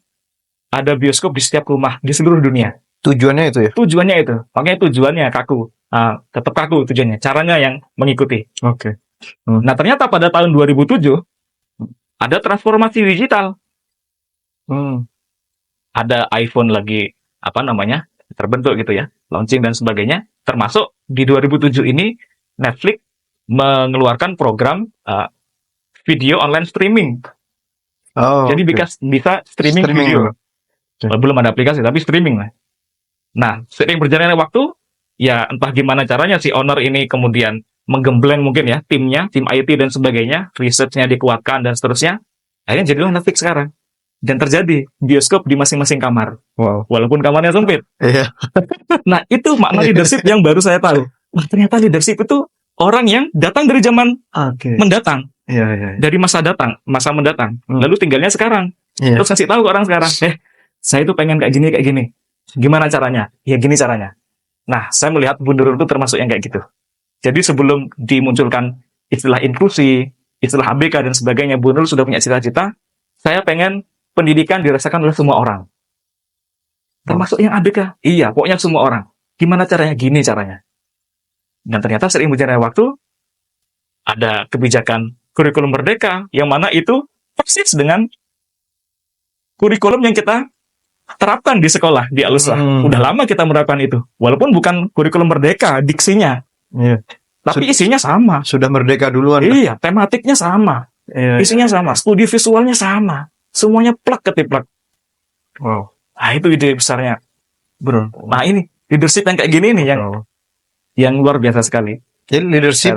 ada bioskop di setiap rumah di seluruh dunia. Tujuannya itu ya? Tujuannya itu. Makanya tujuannya kaku. Tetap kaku tujuannya. Caranya yang mengikuti. Nah ternyata pada tahun 2007 ada transformasi digital. Ada iPhone lagi terbentuk gitu ya, launching dan sebagainya. Termasuk di 2007 ini Netflix mengeluarkan program video online streaming. Jadi bisa streaming video. Belum ada aplikasi tapi streaming lah. Nah, seiring berjalannya waktu, ya entah gimana caranya si owner ini kemudian menggembleng mungkin ya timnya, tim IT dan sebagainya, research-nya dikuatkan dan seterusnya. Akhirnya jadilah Netflix sekarang. Dan terjadi bioskop di masing-masing kamar. Walaupun kamarnya sempit. Nah, itu makna leadership yang baru saya tahu. Wah, ternyata leadership itu orang yang datang dari zaman mendatang. Dari masa mendatang. Lalu tinggalnya sekarang. Terus ngasih tahu ke orang sekarang, saya itu pengen kayak gini. Gimana caranya? Ya gini caranya. Nah, saya melihat Bu Nurul itu termasuk yang kayak gitu. Jadi sebelum dimunculkan istilah inklusi, istilah ABK dan sebagainya, Bu Nurul sudah punya cita-cita, saya pengen pendidikan dirasakan oleh semua orang. Termasuk yang ABK. Iya, pokoknya semua orang. Gimana caranya? Gini caranya. Dan ternyata sering berjalannya waktu, ada kebijakan kurikulum Merdeka, yang mana itu persis dengan kurikulum yang kita terapkan di sekolah di Aluswa. Udah lama kita menerapkan itu. Walaupun bukan kurikulum merdeka diksinya, Iya. tapi isinya sama. Sudah merdeka duluan. Iya, tematiknya sama. Iya. Isinya sama, studi visualnya sama. Semuanya plak ketiplak. Wow. Nah, itu ide besarnya. Bro. Nah, ini leadership yang kayak gini nih yang luar biasa sekali. Jadi leadership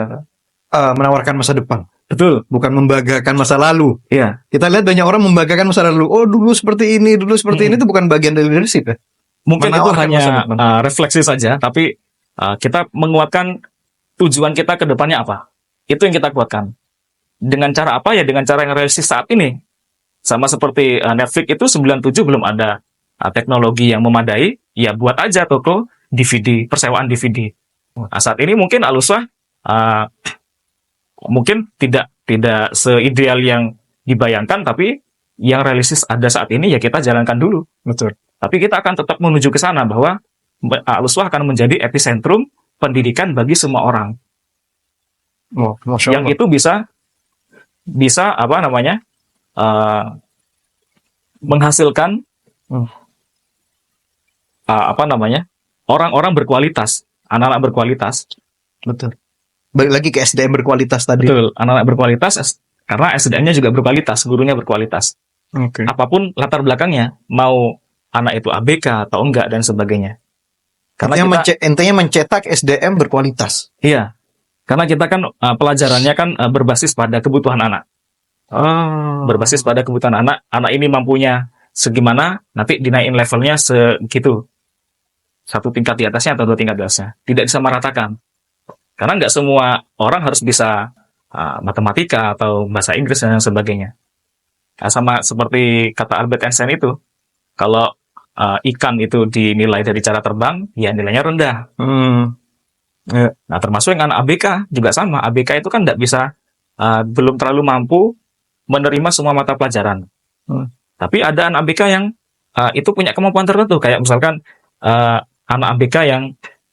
menawarkan masa depan. Betul. Bukan membanggakan masa lalu. Iya. Kita lihat banyak orang membanggakan masa lalu. Oh, dulu seperti ini, dulu seperti ini. Itu bukan bagian dari leadership ya. Mungkin itu Menawarkan masa hanya depan. refleksi saja, tapi kita menguatkan tujuan kita ke depannya apa. Itu yang kita kuatkan. Dengan cara apa ya? Dengan cara yang realistis saat ini. Sama seperti Netflix itu 97 belum ada teknologi yang memadai, ya buat aja toko DVD, persewaan DVD. Nah, saat ini mungkin Aluswa mungkin tidak seideal yang dibayangkan, tapi yang realistis ada saat ini ya kita jalankan dulu. Betul. Tapi kita akan tetap menuju ke sana bahwa Aluswa akan menjadi epicentrum pendidikan bagi semua orang. Oh, Masya Allah. Yang itu bisa apa namanya menghasilkan apa namanya orang-orang berkualitas, anak-anak berkualitas. Betul. Balik lagi ke SDM berkualitas tadi. Betul, anak-anak berkualitas karena SDM-nya juga berkualitas, gurunya berkualitas. Oke. Apapun latar belakangnya, mau anak itu ABK atau enggak dan sebagainya. Karena intinya mencetak SDM berkualitas. Iya. Karena kita kan pelajarannya kan berbasis pada kebutuhan anak. Berbasis pada kebutuhan anak. Anak ini mampunya segimana, nanti dinaikin levelnya segitu. Satu tingkat di atasnya atau dua tingkat di atasnya. Tidak disamaratakan. Karena nggak semua orang harus bisa matematika atau bahasa Inggris dan sebagainya. Nah, sama seperti kata Albert Einstein itu, kalau ikan itu dinilai dari cara terbang, ya nilainya rendah. Nah, termasuk yang anak ABK juga sama. ABK itu kan nggak bisa, belum terlalu mampu menerima semua mata pelajaran. Tapi ada anak ABK yang itu punya kemampuan tertentu. Kayak misalkan anak ABK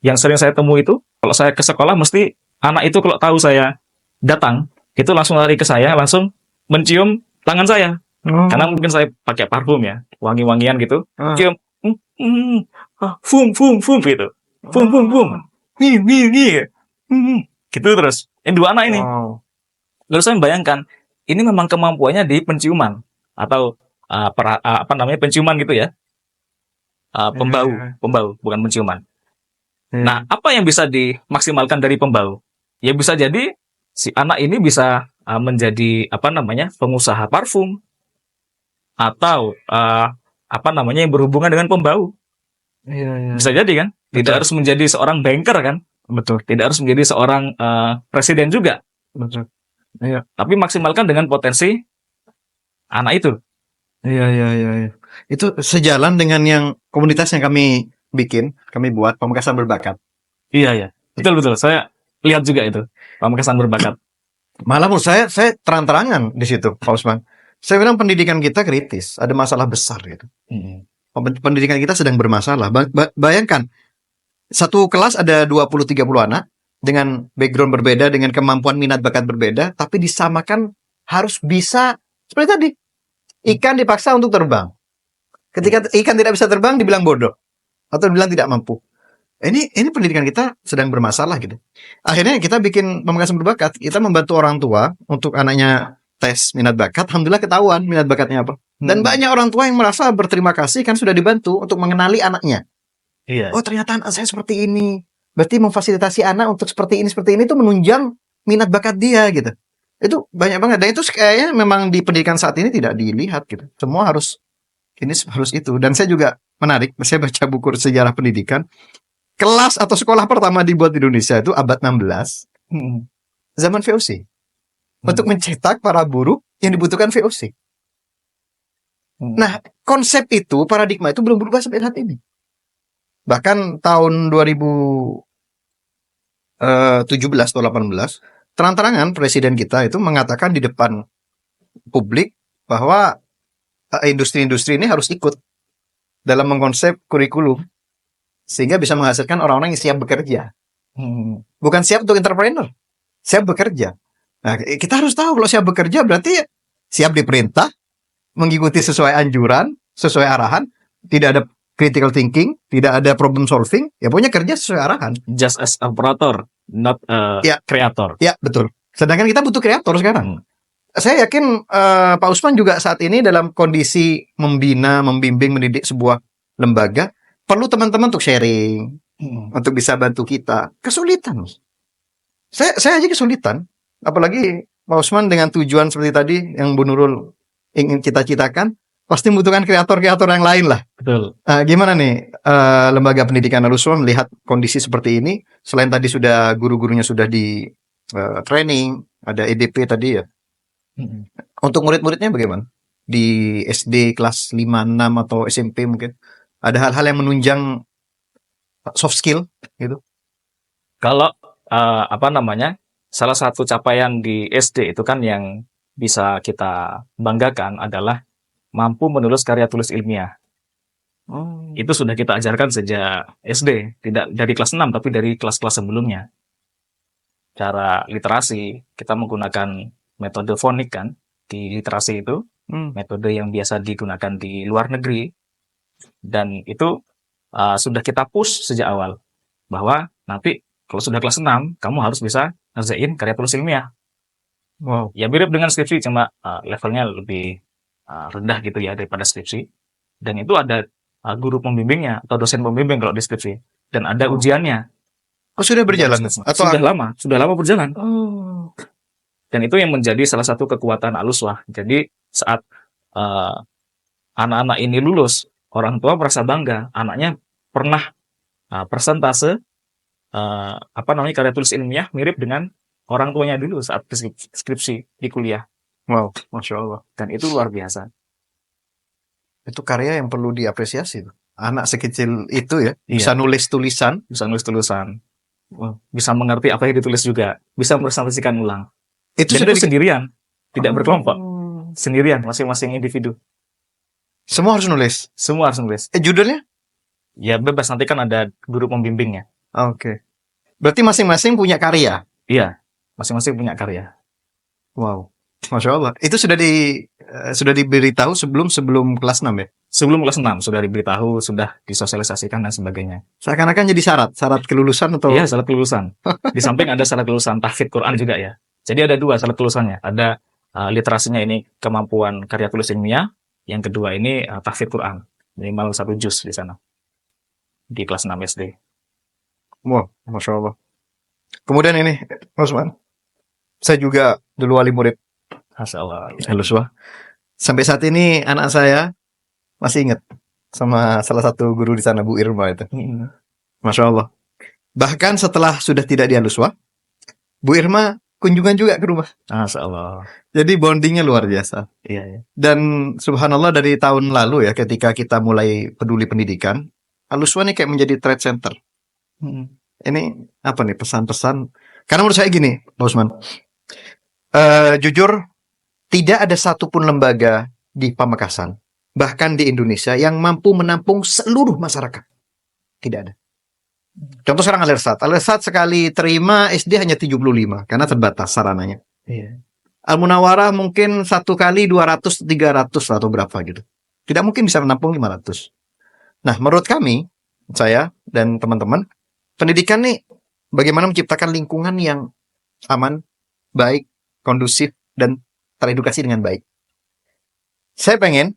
yang sering saya temui itu, kalau saya ke sekolah mesti anak itu kalau tahu saya datang, itu langsung lari ke saya, langsung mencium tangan saya. Karena mungkin saya pakai parfum ya, wangi-wangian gitu. Cium, fum gitu. Fum. Gitu terus. Ini dua anak ini. Lalu saya membayangkan, ini memang kemampuannya di penciuman atau apa namanya penciuman gitu ya. Pembau, bukan penciuman. Nah, apa yang bisa dimaksimalkan dari pembau? Ya bisa jadi si anak ini bisa menjadi apa namanya pengusaha parfum atau apa namanya yang berhubungan dengan pembau. Bisa jadi kan? Tidak harus menjadi seorang banker kan? Betul. Tidak harus menjadi seorang presiden juga. Betul. Tapi maksimalkan dengan potensi anak itu. Iya. Itu sejalan dengan yang komunitas yang kami buat, Pamekasan Berbakat. Iya. Betul. Saya lihat juga itu, Pamekasan Berbakat. Malah menurut saya terang-terangan di situ, Pak Usman. Saya bilang pendidikan kita kritis, ada masalah besar gitu. Pendidikan kita sedang bermasalah. Bayangkan, satu kelas ada 20-30 anak dengan background berbeda, dengan kemampuan minat bakat berbeda, tapi disamakan harus bisa seperti tadi. Ikan dipaksa untuk terbang. Ketika ikan tidak bisa terbang, dibilang bodoh atau dibilang tidak mampu. Ini pendidikan kita sedang bermasalah gitu. Akhirnya kita bikin Pamekasan Berbakat. Kita membantu orang tua untuk anaknya tes minat bakat. Alhamdulillah ketahuan minat bakatnya apa. Dan banyak orang tua yang merasa berterima kasih kan sudah dibantu untuk mengenali anaknya. Iya. Oh ternyata anak saya seperti ini. Berarti memfasilitasi anak untuk seperti ini itu menunjang minat bakat dia gitu. Itu banyak banget. Dan itu kayaknya memang di pendidikan saat ini tidak dilihat gitu. Semua harus itu. Dan saya juga menarik. Saya baca buku sejarah pendidikan. Kelas atau sekolah pertama dibuat di Indonesia itu abad 16. Zaman VOC. Untuk mencetak para buruh yang dibutuhkan VOC. Nah, konsep itu, paradigma itu belum berubah sampai saat ini. Bahkan tahun 2017 atau 18, terang-terangan presiden kita itu mengatakan di depan publik bahwa industri-industri ini harus ikut dalam mengkonsep kurikulum sehingga bisa menghasilkan orang-orang yang siap bekerja. Bukan siap untuk entrepreneur, siap bekerja. Nah, kita harus tahu kalau siap bekerja berarti siap diperintah, mengikuti sesuai anjuran, sesuai arahan, tidak ada critical thinking, tidak ada problem solving, ya pokoknya kerja sesuai arahan. Just as operator, not a Ya. creator. Ya, betul. Sedangkan kita butuh kreator sekarang. Hmm. Saya yakin Pak Usman juga saat ini dalam kondisi membina, membimbing, mendidik sebuah lembaga, perlu teman-teman untuk sharing, untuk bisa bantu kita. Kesulitan. Saya aja kesulitan. Apalagi Pak Usman dengan tujuan seperti tadi yang Bu Nurul ingin cita-citakan, pasti membutuhkan kreator-kreator yang lain lah. Betul. Gimana nih lembaga pendidikan Al-Uswa melihat kondisi seperti ini? Selain tadi sudah guru-gurunya sudah di training, ada EDP tadi ya. Untuk murid-muridnya bagaimana? Di SD kelas 5, 6 atau SMP mungkin ada hal-hal yang menunjang soft skill gitu. Kalau salah satu capaian di SD itu kan yang bisa kita banggakan adalah mampu menulis karya tulis ilmiah. Itu sudah kita ajarkan sejak SD, tidak dari kelas 6 tapi dari kelas-kelas sebelumnya. Cara literasi, kita menggunakan metode fonik kan di literasi itu, metode yang biasa digunakan di luar negeri, dan itu sudah kita push sejak awal bahwa nanti kalau sudah kelas 6 kamu harus bisa ngerjain karya tulis ilmiah. Wow. Ya mirip dengan skripsi, cuma levelnya lebih rendah gitu ya daripada skripsi, dan itu ada guru pembimbingnya atau dosen pembimbing kalau di skripsi, dan ada ujiannya. Oh, sudah berjalan atau sudah lama berjalan. Oh. Dan itu yang menjadi salah satu kekuatan Al-Uswah. Jadi saat anak-anak ini lulus, orang tua merasa bangga anaknya pernah persentase karya tulis ilmiah mirip dengan orang tuanya dulu saat skripsi di kuliah. Wow, Masya Allah. Dan itu luar biasa. Itu karya yang perlu diapresiasi. Anak sekecil itu ya, bisa nulis tulisan. Wow. Bisa mengerti apa yang ditulis juga, bisa merepresentasikan ulang. Itu dan sudah itu sendirian, tidak berkelompok, sendirian, masing-masing individu. Semua harus nulis. Judulnya? Ya bebas, nanti kan ada guru pembimbingnya. Oke. Berarti masing-masing punya karya? Iya, masing-masing punya karya. Wow, Masya Allah. Itu sudah diberitahu sebelum kelas 6 ya? Sebelum kelas 6 sudah diberitahu, sudah disosialisasikan dan sebagainya. Seakan-akan jadi syarat kelulusan atau? Iya, syarat kelulusan. Di samping ada syarat kelulusan tahfidz Quran juga ya. Jadi ada 2 syarat kelulusannya. Ada literasinya ini kemampuan karya tulis ilmiah, yang kedua ini tahfidz Quran, minimal 1 juz di sana. Di kelas 6 SD. Wow, Masya Allah. Kemudian ini, Mas Man, saya juga dulu wali murid. Masya Allah. Al-Uswah. Sampai saat ini anak saya masih ingat sama salah satu guru di sana, Bu Irma itu. Masya Allah. Bahkan setelah sudah tidak di Al-Uswah, Bu Irma kunjungan juga ke rumah. Masya Allah. Jadi bondingnya luar biasa. Iya. Dan subhanallah dari tahun lalu ya, ketika kita mulai peduli pendidikan, Al-Uswah ini kayak menjadi trade center. Ini apa nih pesan-pesan? Karena menurut saya gini, Pak Usman, jujur tidak ada satupun lembaga di Pamekasan, bahkan di Indonesia yang mampu menampung seluruh masyarakat. Tidak ada. Contoh sekarang Al-Irsad sekali terima SD hanya 75 karena terbatas sarananya. Iya. Al-Munawarah mungkin satu kali 200, 300 atau berapa gitu. Tidak mungkin bisa menampung 500. Nah, menurut kami, saya dan teman-teman, pendidikan nih bagaimana menciptakan lingkungan yang aman, baik, kondusif, dan teredukasi dengan baik. Saya pengen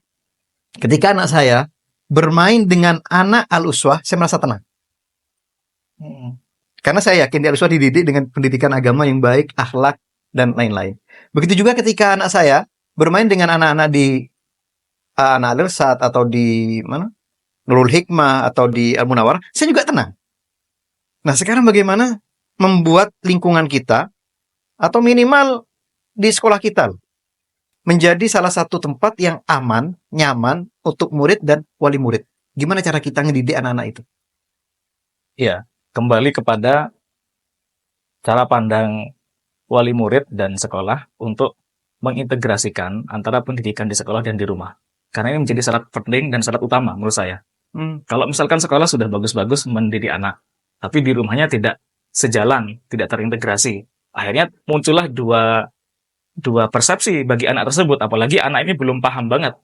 ketika anak saya bermain dengan anak Al-Uswah, saya merasa tenang. Karena saya yakin di Al-Uswah dididik dengan pendidikan agama yang baik, akhlak, dan lain-lain. Begitu juga ketika anak saya bermain dengan anak-anak di anak Al-Irsad atau di mana? Nurul Hikmah atau di Al-Munawarah, saya juga tenang. Nah, sekarang bagaimana membuat lingkungan kita atau minimal di sekolah kita menjadi salah satu tempat yang aman, nyaman untuk murid dan wali murid. Gimana cara kita ngedidik anak-anak itu? Iya, kembali kepada cara pandang wali murid dan sekolah untuk mengintegrasikan antara pendidikan di sekolah dan di rumah. Karena ini menjadi syarat penting dan syarat utama menurut saya. Kalau misalkan sekolah sudah bagus-bagus mendidik anak, tapi di rumahnya tidak sejalan, tidak terintegrasi, akhirnya muncullah dua persepsi bagi anak tersebut, apalagi anak ini belum paham banget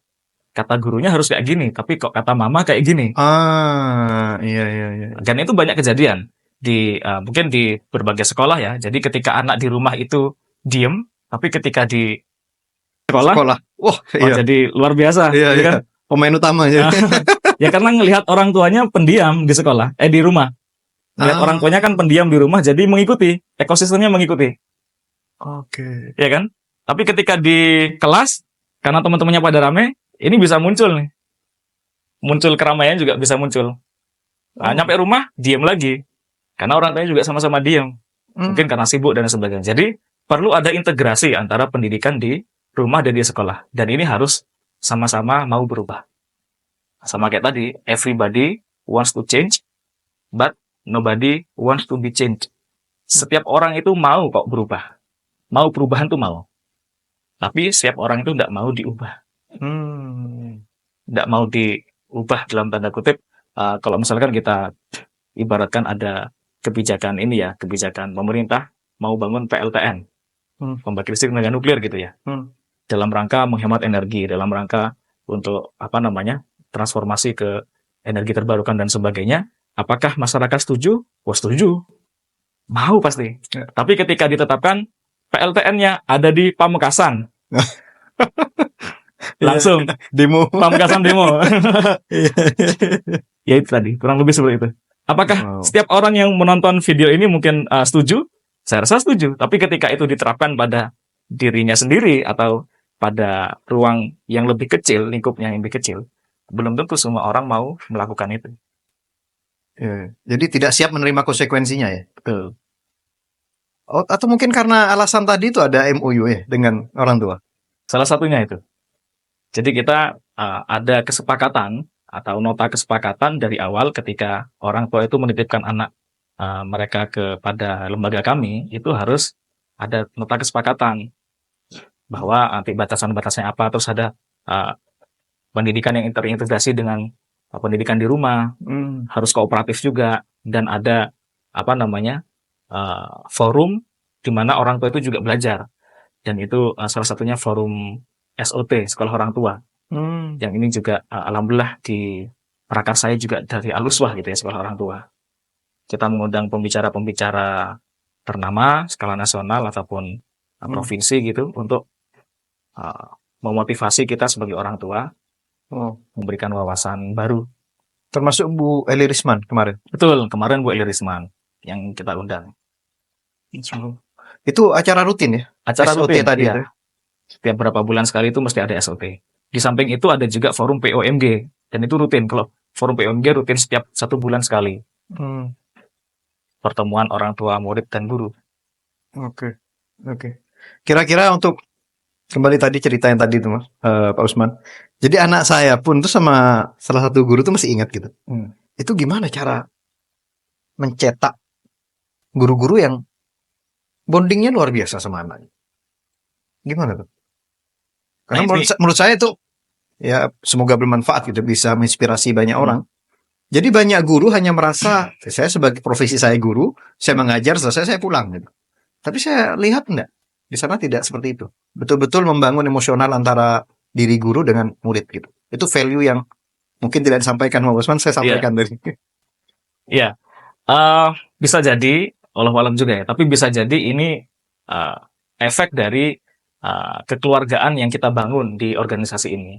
kata gurunya harus kayak gini, tapi kok kata mama kayak gini. Iya. Dan itu banyak kejadian di mungkin di berbagai sekolah ya. Jadi ketika anak di rumah itu diem, tapi ketika di sekolah, Sekolah. Wah, wah jadi luar biasa, Iya. ya kan? Pemain utama aja. Ya karena ngelihat orang tuanya pendiam di sekolah, di rumah. Ngelihat orang tuanya kan pendiam di rumah, jadi mengikuti, ekosistemnya mengikuti, Oke. ya kan? Tapi ketika di kelas, karena teman-temannya pada rame, ini bisa muncul nih. Muncul keramaian juga bisa muncul. Nah, nyampe rumah, diem lagi. Karena orang tuanya juga sama-sama diem. Mungkin karena sibuk dan sebagainya. Jadi, perlu ada integrasi antara pendidikan di rumah dan di sekolah. Dan ini harus sama-sama mau berubah. Sama kayak tadi, everybody wants to change, but nobody wants to be changed. Setiap orang itu mau kok berubah. Mau perubahan tuh mau. Tapi setiap orang itu tidak mau diubah. Tidak mau diubah dalam tanda kutip. Kalau misalkan kita ibaratkan ada kebijakan ini ya, kebijakan pemerintah mau bangun PLTN, pembangkit listrik tenaga nuklir gitu ya. Dalam rangka menghemat energi, dalam rangka untuk transformasi ke energi terbarukan dan sebagainya. Apakah masyarakat setuju? Wah, setuju. Mau pasti. Tapi ketika ditetapkan PLTN-nya ada di Pamekasan. Langsung demo. Pamekasan demo. Ya itu tadi, kurang lebih seperti itu. Apakah setiap orang yang menonton video ini mungkin setuju? Saya rasa setuju. Tapi ketika itu diterapkan pada dirinya sendiri atau pada ruang yang lebih kecil, lingkupnya yang lebih kecil, belum tentu semua orang mau melakukan itu. Ya, jadi tidak siap menerima konsekuensinya ya. Betul. Atau mungkin karena alasan tadi itu ada MOU ya dengan orang tua. Salah satunya itu. Jadi kita ada kesepakatan atau nota kesepakatan dari awal ketika orang tua itu menitipkan anak mereka kepada lembaga kami, itu harus ada nota kesepakatan bahwa nanti batasan-batasnya apa, terus ada pendidikan yang terintegrasi dengan pendidikan di rumah, harus kooperatif juga, dan ada forum di mana orang tua itu juga belajar, dan itu salah satunya forum SOT, Sekolah Orang Tua. Yang ini juga alhamdulillah di prakarsa saya juga dari Aluswah gitu ya, Sekolah Orang Tua. Kita mengundang pembicara-pembicara ternama skala nasional ataupun provinsi gitu untuk memotivasi kita sebagai orang tua, memberikan wawasan baru. Termasuk Bu Eli Risman kemarin. Betul, kemarin Bu Eli Risman yang kita undang. Itu acara rutin ya? Acara SOT rutin tadi ya. itu. Setiap berapa bulan sekali itu mesti ada SOT. Di samping itu ada juga forum POMG, dan itu rutin. Kalau forum POMG rutin setiap 1 bulan sekali. Pertemuan orang tua, murid, dan guru. Oke. Kira-kira untuk kembali tadi cerita yang tadi itu Mas, Pak Usman. Jadi anak saya pun tuh sama salah satu guru tuh masih ingat gitu. Itu gimana cara mencetak guru-guru yang bondingnya luar biasa sama anaknya? Gimana tuh? Karena menurut saya itu ya semoga bermanfaat gitu, bisa menginspirasi banyak orang. Jadi banyak guru hanya merasa saya sebagai profesi saya guru, saya mengajar selesai saya pulang gitu. Tapi saya lihat enggak, di sana tidak seperti itu. Betul-betul membangun emosional antara diri guru dengan murid gitu. Itu value yang mungkin tidak disampaikan Pak Usman, saya sampaikan dari. Iya. Bisa jadi wallahu alam juga ya, tapi bisa jadi ini efek dari kekeluargaan yang kita bangun di organisasi ini.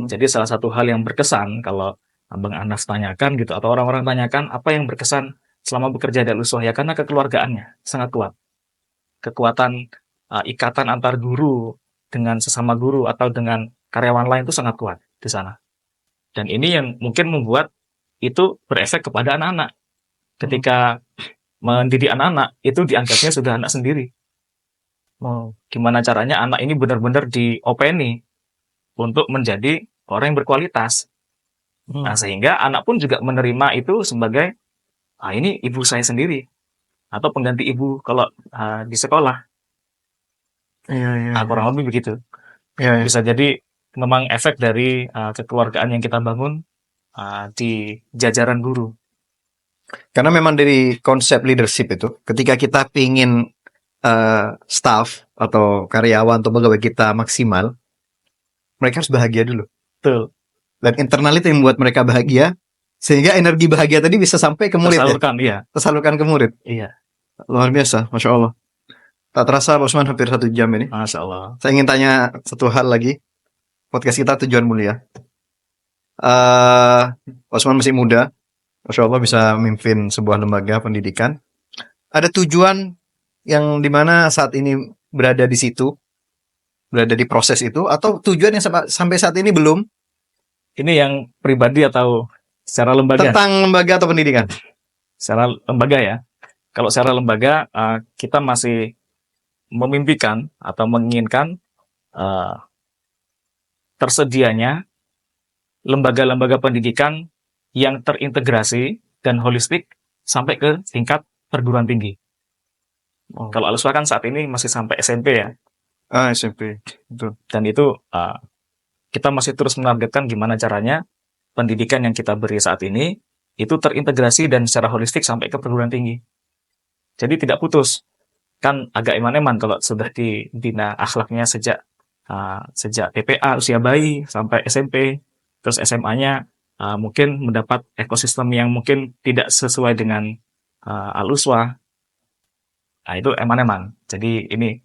Jadi salah satu hal yang berkesan kalau Abang Anas tanyakan gitu, atau orang-orang tanyakan apa yang berkesan selama bekerja di Aluswah, ya karena kekeluargaannya sangat kuat. Kekuatan ikatan antar guru dengan sesama guru atau dengan karyawan lain itu sangat kuat di sana. Dan ini yang mungkin membuat itu berefek kepada anak-anak. Ketika mendidik anak-anak, itu dianggapnya sudah anak sendiri. Gimana caranya anak ini benar-benar diopeni untuk menjadi orang yang berkualitas. Nah, sehingga anak pun juga menerima itu sebagai ini ibu saya sendiri atau pengganti ibu kalau di sekolah. Kurang lebih begitu. Bisa jadi memang efek dari kekeluargaan yang kita bangun di jajaran guru. Karena memang dari konsep leadership itu, ketika kita pingin staff atau karyawan atau pegawai kita maksimal, mereka harus bahagia dulu. Betul. Dan internal itu yang membuat mereka bahagia, sehingga energi bahagia tadi bisa sampai ke murid ya, Tersalurkan, iya. tersalurkan ke murid. Iya. Luar biasa, Masya Allah. Tak terasa Pak Usman hampir 1 jam ini. Masya Allah. Saya ingin tanya satu hal lagi. Podcast kita tujuan mulia. Pak Usman masih muda. Masya Allah bisa memimpin sebuah lembaga pendidikan. Ada tujuan yang dimana saat ini berada di situ, berada di proses itu, atau tujuan yang sampai saat ini belum, Ini yang pribadi atau secara lembaga? tentang lembaga atau pendidikan? Secara lembaga ya. Kalau secara lembaga, kita masih memimpikan atau menginginkan tersedianya lembaga-lembaga pendidikan yang terintegrasi dan holistik sampai ke tingkat perguruan tinggi. Kalau Al-Uswah kan saat ini masih sampai SMP ya. SMP. Betul. Dan itu kita masih terus menargetkan gimana caranya pendidikan yang kita beri saat ini itu terintegrasi dan secara holistik sampai ke perguruan tinggi. Jadi tidak putus. Kan agak eman-eman kalau sudah dibina akhlaknya sejak TPA usia bayi sampai SMP, terus SMA-nya mungkin mendapat ekosistem yang mungkin tidak sesuai dengan Al-Uswah. Nah, itu eman-eman. Jadi ini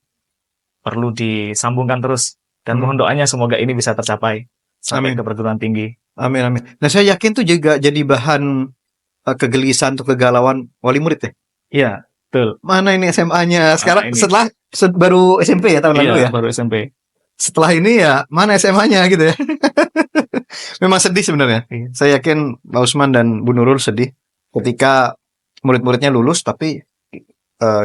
perlu disambungkan terus. Dan mohon doanya semoga ini bisa tercapai sampai ke perguruan tinggi. Amin, amin. Nah, saya yakin itu juga jadi bahan kegelisahan atau kegalauan wali murid ya? Iya, betul. Mana ini SMA-nya? Sekarang ini. setelah baru SMP ya tahun lalu ya? Baru SMP. Setelah ini ya mana SMA-nya gitu ya? Memang sedih sebenarnya. Saya yakin Pak Usman dan Bu Nurul sedih ketika murid-muridnya lulus tapi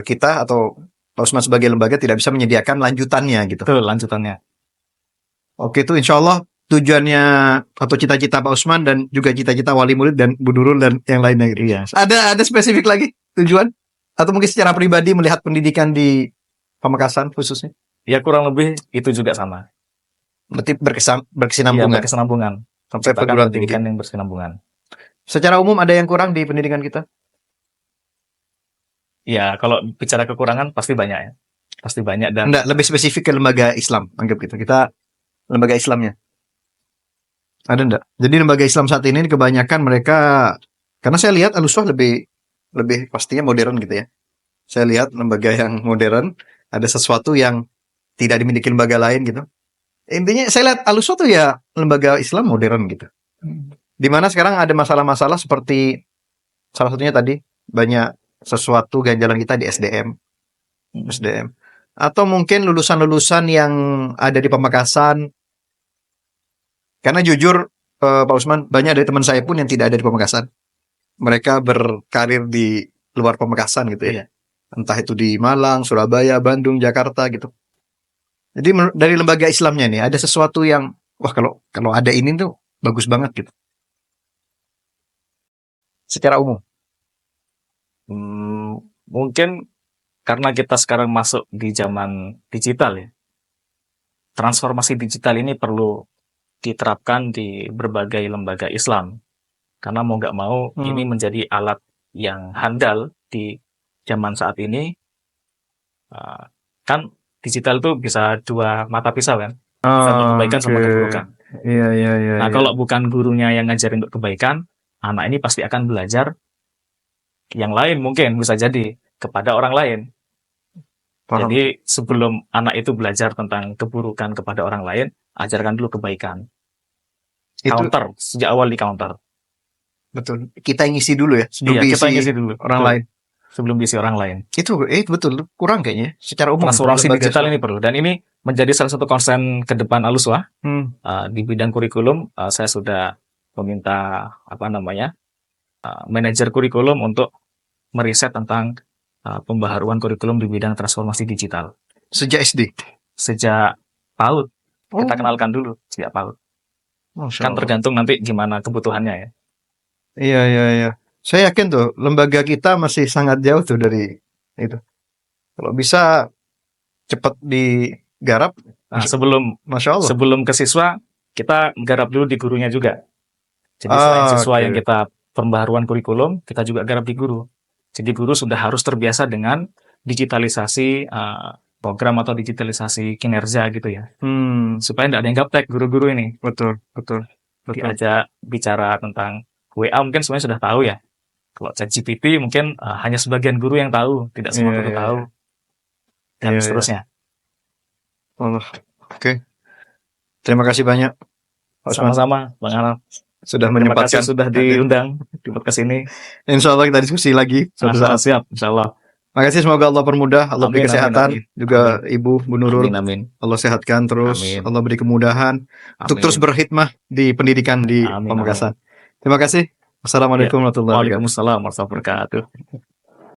kita atau Pak Usman sebagai lembaga tidak bisa menyediakan lanjutannya gitu. Betul, lanjutannya. Oke, itu insya Allah tujuannya atau cita-cita Pak Usman dan juga cita-cita wali murid dan Bu Nurul dan yang lainnya gitu. Iya. Ada spesifik lagi tujuan? Atau mungkin secara pribadi melihat pendidikan di Pamekasan khususnya? Ya kurang lebih itu juga sama. Berarti berkesinambungan. Iya, berkesinambungan. Sampai perguruan pendidikan tinggi. yang berkesinambungan. Secara umum ada yang kurang di pendidikan kita? Ya, kalau bicara kekurangan pasti banyak ya. Pasti banyak dan Enggak, lebih spesifik ke lembaga Islam. Anggap gitu. Kita lembaga Islamnya. Ada enggak? Jadi lembaga Islam saat ini kebanyakan mereka, karena saya lihat Al-Uswah lebih pastinya modern gitu ya. Saya lihat lembaga yang modern, ada sesuatu yang tidak dimiliki lembaga lain gitu. Intinya saya lihat Al-Uswah tuh ya lembaga Islam modern gitu. Dimana sekarang ada masalah-masalah seperti salah satunya tadi banyak sesuatu ganjalan kita di SDM. Atau mungkin lulusan-lulusan yang ada di Pamekasan. Karena jujur Pak Usman, banyak dari teman saya pun yang tidak ada di Pamekasan. Mereka berkarir di luar Pamekasan gitu ya. Iya. Entah itu di Malang, Surabaya, Bandung, Jakarta gitu. Jadi dari lembaga Islamnya nih ada sesuatu yang wah kalau ada ini tuh bagus banget gitu. Secara umum. Mungkin karena kita sekarang masuk di zaman digital ya. Transformasi digital ini perlu diterapkan di berbagai lembaga Islam. Karena mau nggak mau ini menjadi alat yang handal di zaman saat ini. Kan digital itu bisa dua mata pisau kan. Bisa untuk kebaikan sama keburukan. Iya. Nah, kalau bukan gurunya yang ngajarin untuk kebaikan, anak ini pasti akan belajar yang lain mungkin bisa jadi kepada orang lain. Paham. Jadi sebelum anak itu belajar tentang keburukan kepada orang lain, ajarkan dulu kebaikan. Counter, sejak awal di counter. Betul. Kita ngisi dulu ya, sebelum kita ngisi dulu orang lain. Sebelum diisi orang lain. Itu betul, kurang kayaknya. Secara umum. Transformasi digital ini perlu. Dan ini menjadi salah satu konsen ke depan Al-Uswah. Di bidang kurikulum, saya sudah meminta manajer kurikulum untuk meriset tentang pembaharuan kurikulum di bidang transformasi digital. Sejak SD? Sejak PAUD. Kita kenalkan dulu sejak PAUD. Kan tergantung nanti gimana kebutuhannya ya. Iya. Saya yakin tuh lembaga kita masih sangat jauh tuh dari itu. Kalau bisa cepat digarap. Nah, Masya Allah. Sebelum ke siswa, kita garap dulu di gurunya juga. Jadi selain siswa yang kita pembaharuan kurikulum, kita juga garap di guru. Jadi guru sudah harus terbiasa dengan digitalisasi program atau digitalisasi kinerja gitu ya. Hmm, Supaya nggak ada yang gaptek guru-guru ini. betul, betul, betul. Diajak bicara tentang WA mungkin semuanya sudah tahu ya. Kalau ChatGPT mungkin hanya sebagian guru yang tahu, tidak semua Iya, guru iya, tahu, dan iya, iya. seterusnya. Oh, oke. Terima kasih banyak, Pak Usman, Sama-sama, Bang Araf. sudah Terima kasih menyempatkan sudah hadir. diundang di podcast ini. Insya Allah kita diskusi lagi suatu saat. Siap, insya Allah. Makasih, semoga Allah permudah, Allah beri Amin, amin, kesehatan, amin. juga Ibu Bu Nurul, Amin, amin. Allah sehatkan terus, Amin. Allah beri kemudahan untuk Amin. terus berkhidmah di pendidikan di Amin, Pamekasan. Terima kasih. Wassalamualaikum warahmatullahi wabarakatuh. Waalaikumsalam warahmatullahi wabarakatuh.